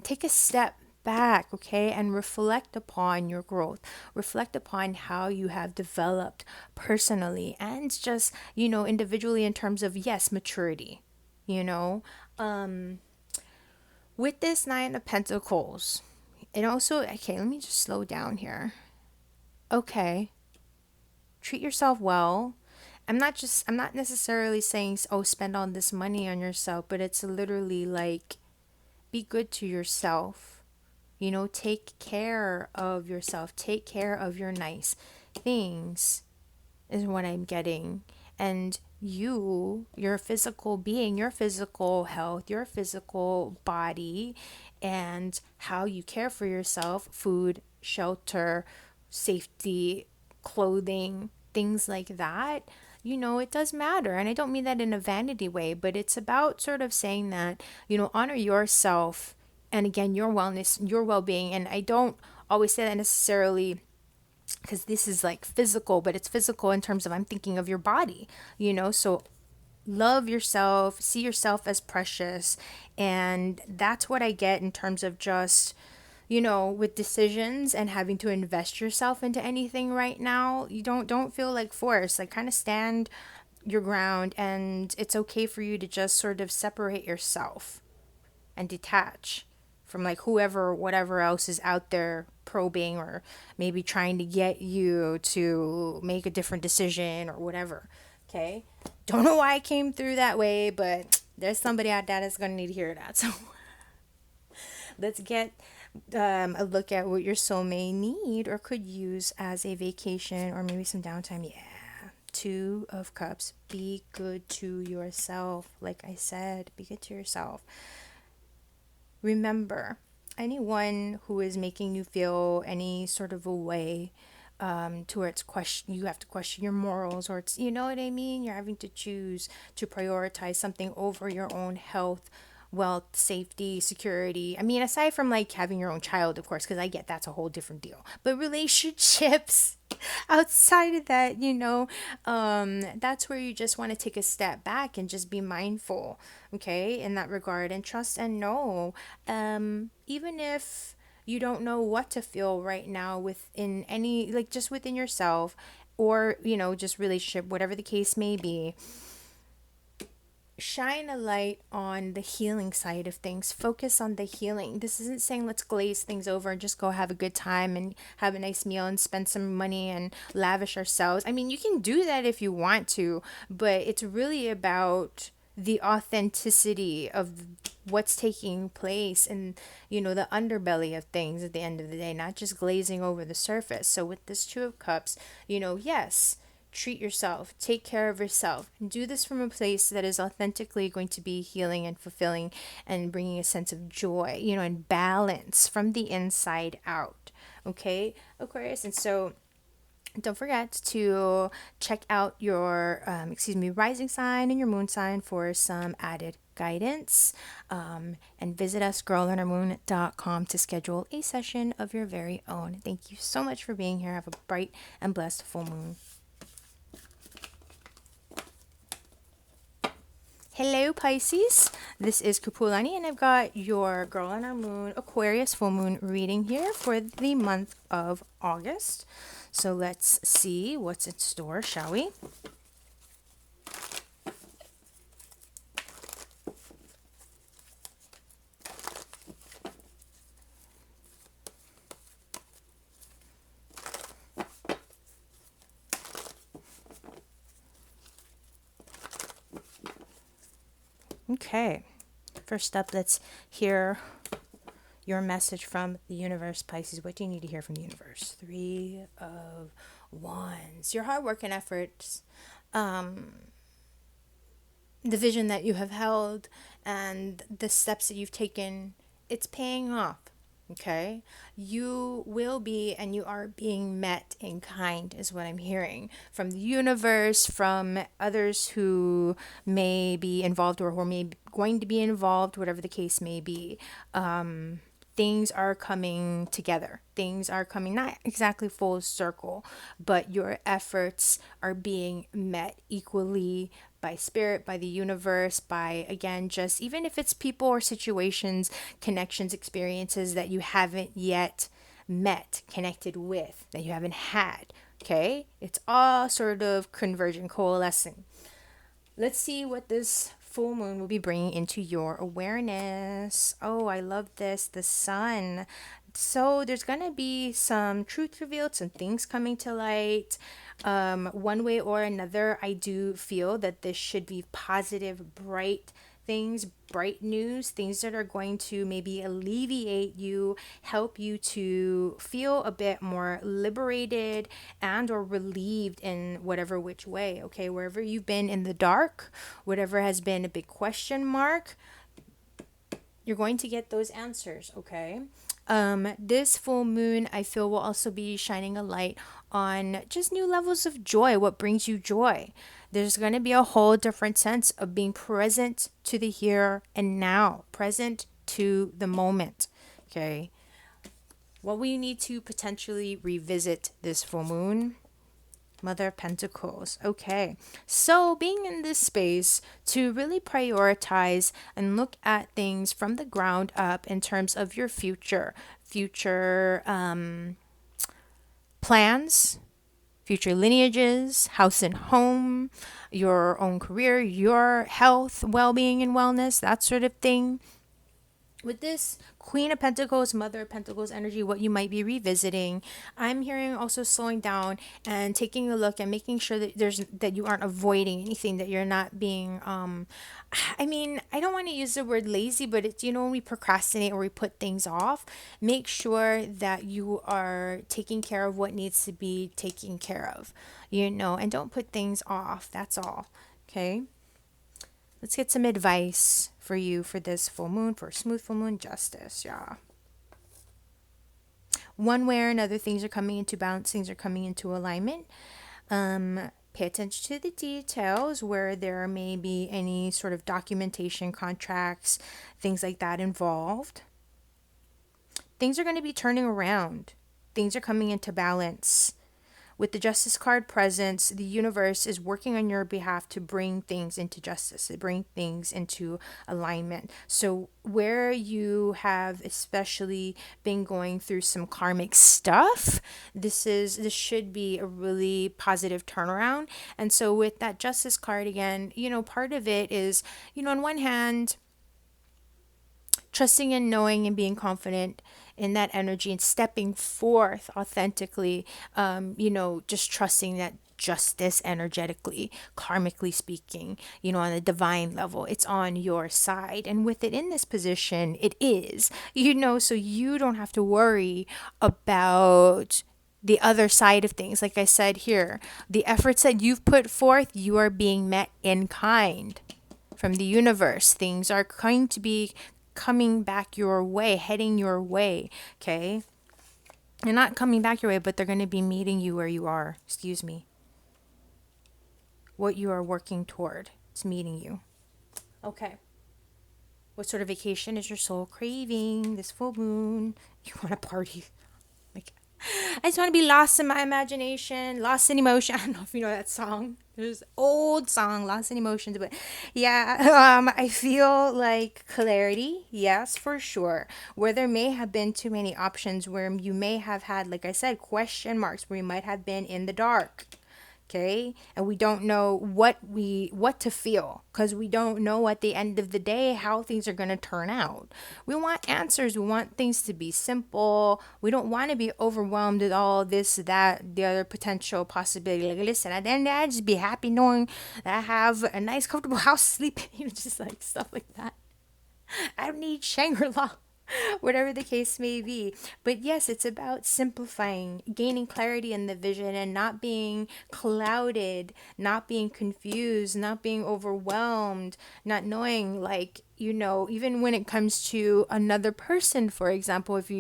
take a step back, okay, and reflect upon your growth, reflect upon how you have developed personally and just, individually in terms of, yes, maturity, you know. With this Nine of Pentacles, it also, okay, let me just slow down here. Okay, treat yourself well. I'm not necessarily saying, oh, spend all this money on yourself, but it's literally like, be good to yourself. Take care of yourself. Take care of your nice things, is what I'm getting. And your physical being, your physical health, your physical body, and how you care for yourself, food, shelter, safety, clothing, things like that, it does matter. And I don't mean that in a vanity way, but it's about sort of saying that, honor yourself and again, your wellness, your well being. And I don't always say that necessarily because this is like physical, but it's physical in terms of, I'm thinking of your body, so love yourself, see yourself as precious. And that's what I get in terms of just, with decisions and having to invest yourself into anything right now. You don't feel like forced, like kind of stand your ground, and it's okay for you to just sort of separate yourself and detach from like whoever, whatever else is out there probing or maybe trying to get you to make a different decision or whatever. Okay. Don't know why I came through that way, but there's somebody out there that's going to need to hear that. So let's get a look at what your soul may need or could use as a vacation or maybe some downtime. Yeah. Two of Cups. Be good to yourself. Like I said, be good to yourself. Remember, anyone who is making you feel any sort of a way towards question, you have to question your morals, or it's, you know what I mean? You're having to choose to prioritize something over your own health, wealth, safety, security. I mean, aside from like having your own child, of course, because I get that's a whole different deal. But relationships, outside of that, that's where you just want to take a step back and just be mindful, okay, in that regard, and trust and know, even if you don't know what to feel right now within any, like just within yourself or, just relationship, whatever the case may be, shine a light on the healing side of things. Focus on the healing. This isn't saying let's glaze things over and just go have a good time and have a nice meal and spend some money and lavish ourselves. I mean, you can do that if you want to, but it's really about the authenticity of what's taking place and the underbelly of things at the end of the day, not just glazing over the surface. So with this Two of Cups, yes, treat yourself, take care of yourself, and do this from a place that is authentically going to be healing and fulfilling and bringing a sense of joy, and balance from the inside out. Okay, Aquarius. And so don't forget to check out your, rising sign and your moon sign for some added guidance. And visit us, girlonhermoon.com, to schedule a session of your very own. Thank you so much for being here. Have a bright and blessed full moon. Hello, Pisces. This is Kapualani, and I've got your Girl on Our Moon Aquarius full moon reading here for the month of August. So let's see what's in store, shall we? Okay, first up, let's hear your message from the universe, Pisces. What do you need to hear from the universe? Three of Wands. Your hard work and efforts, the vision that you have held, and the steps that you've taken, it's paying off. Okay, you will be and you are being met in kind, is what I'm hearing from the universe, from others who may be involved or who are maybe going to be involved, whatever the case may be. Things are coming together. Things are coming not exactly full circle, but your efforts are being met equally by spirit, by the universe, by, again, just even if it's people or situations, connections, experiences that you haven't yet met, connected with, that you haven't had. Okay? It's all sort of converging, coalescing. Let's see what this full moon will be bringing into your awareness. Oh, I love this. The sun. So there's going to be some truth revealed, some things coming to light. One way or another, I do feel that this should be positive, bright things, bright news, things that are going to maybe alleviate you, help you to feel a bit more liberated and or relieved in whatever which way. Okay, wherever you've been in the dark, whatever has been a big question mark, you're going to get those answers. Okay. This full moon, I feel, will also be shining a light on just new levels of joy. What brings you joy? There's going to be a whole different sense of being present to the here and now, present to the moment. Okay. What we need to potentially revisit this full moon? Mother of Pentacles. Okay. So being in this space to really prioritize and look at things from the ground up in terms of your future plans, future lineages, house and home, your own career, your health, well-being and wellness, that sort of thing. With this Queen of Pentacles, Mother of Pentacles energy, what you might be revisiting, I'm hearing also slowing down and taking a look and making sure that you aren't avoiding anything, that you're not being I mean, I don't want to use the word lazy, but it's, when we procrastinate or we put things off, make sure that you are taking care of what needs to be taken care of, and don't put things off. That's all. Okay. Let's get some advice for you for this full moon, for smooth full moon justice. Yeah. One way or another, things are coming into balance, things are coming into alignment. Pay attention to the details where there may be any sort of documentation, contracts, things like that involved. Things are going to be turning around. Things are coming into balance. With the Justice card presence, the universe is working on your behalf to bring things into justice, to bring things into alignment. So where you have especially been going through some karmic stuff, this should be a really positive turnaround. And so with that Justice card again, part of it is, on one hand, trusting and knowing and being confident in that energy and stepping forth authentically, just trusting that justice energetically, karmically speaking, on a divine level, it's on your side. And with it in this position, it is, so you don't have to worry about the other side of things. Like I said here, the efforts that you've put forth, you are being met in kind from the universe. Things are going to be coming back your way, heading your way, okay? They're not coming back your way, but they're going to be meeting you where you are. Excuse me. What you are working toward, it's meeting you. Okay. What sort of vacation is your soul craving this full moon? You want to party? Like, I just want to be lost in my imagination, lost in emotion. I don't know if you know that song. There's an old song, Lost in Emotions, but yeah, I feel like clarity, yes, for sure. Where there may have been too many options, where you may have had, like I said, question marks, where you might have been in the dark. Okay, and we don't know what to feel, because we don't know at the end of the day how things are going to turn out. We want answers. We want things to be simple. We don't want to be overwhelmed with all this, that, the other potential possibility. Like, listen, at the end of the day, I just be happy knowing that I have a nice comfortable house to sleep in, just like stuff like that. I don't need Shangri-La. Whatever the case may be. But yes, it's about simplifying, gaining clarity in the vision, and not being clouded, not being confused, not being overwhelmed, not knowing, like, even when it comes to another person, for example, if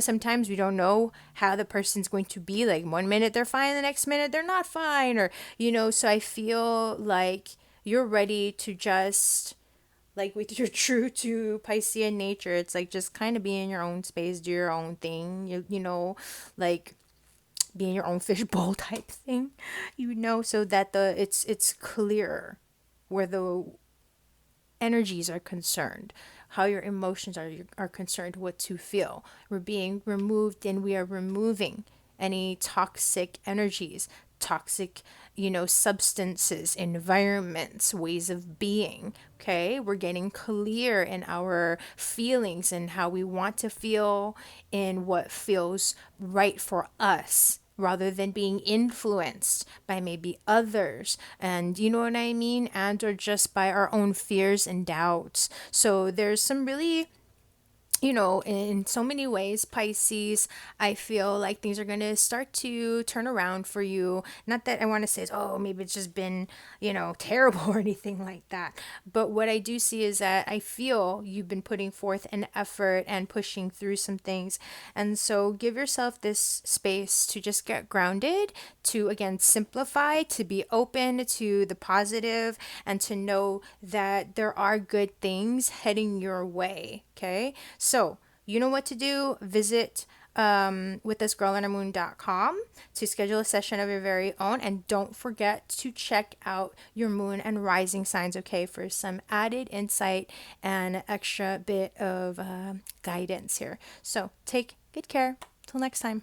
sometimes we don't know how the person's going to be. Like, one minute they're fine, the next minute they're not fine, or, so I feel like you're ready to just, like, with your true to Piscean nature, it's like just kind of be in your own space, do your own thing, like be in your own fishbowl type thing, so that it's clear where the energies are concerned, how your emotions are concerned, what to feel. We're being removed, and we are removing any toxic energies, toxic, substances, environments, ways of being. Okay, we're getting clear in our feelings and how we want to feel, in what feels right for us, rather than being influenced by maybe others, and you know what I mean, and or just by our own fears and doubts. So there's some really, in so many ways, Pisces, I feel like things are going to start to turn around for you. Not that I want to say, oh, maybe it's just been, terrible or anything like that. But what I do see is that I feel you've been putting forth an effort and pushing through some things. And so give yourself this space to just get grounded, to, again, simplify, to be open to the positive, and to know that there are good things heading your way. Okay, so you know what to do. Visit withthisgirlinhermoon.com to schedule a session of your very own, and don't forget to check out your moon and rising signs, okay, for some added insight and extra bit of guidance here. So take good care. Till next time.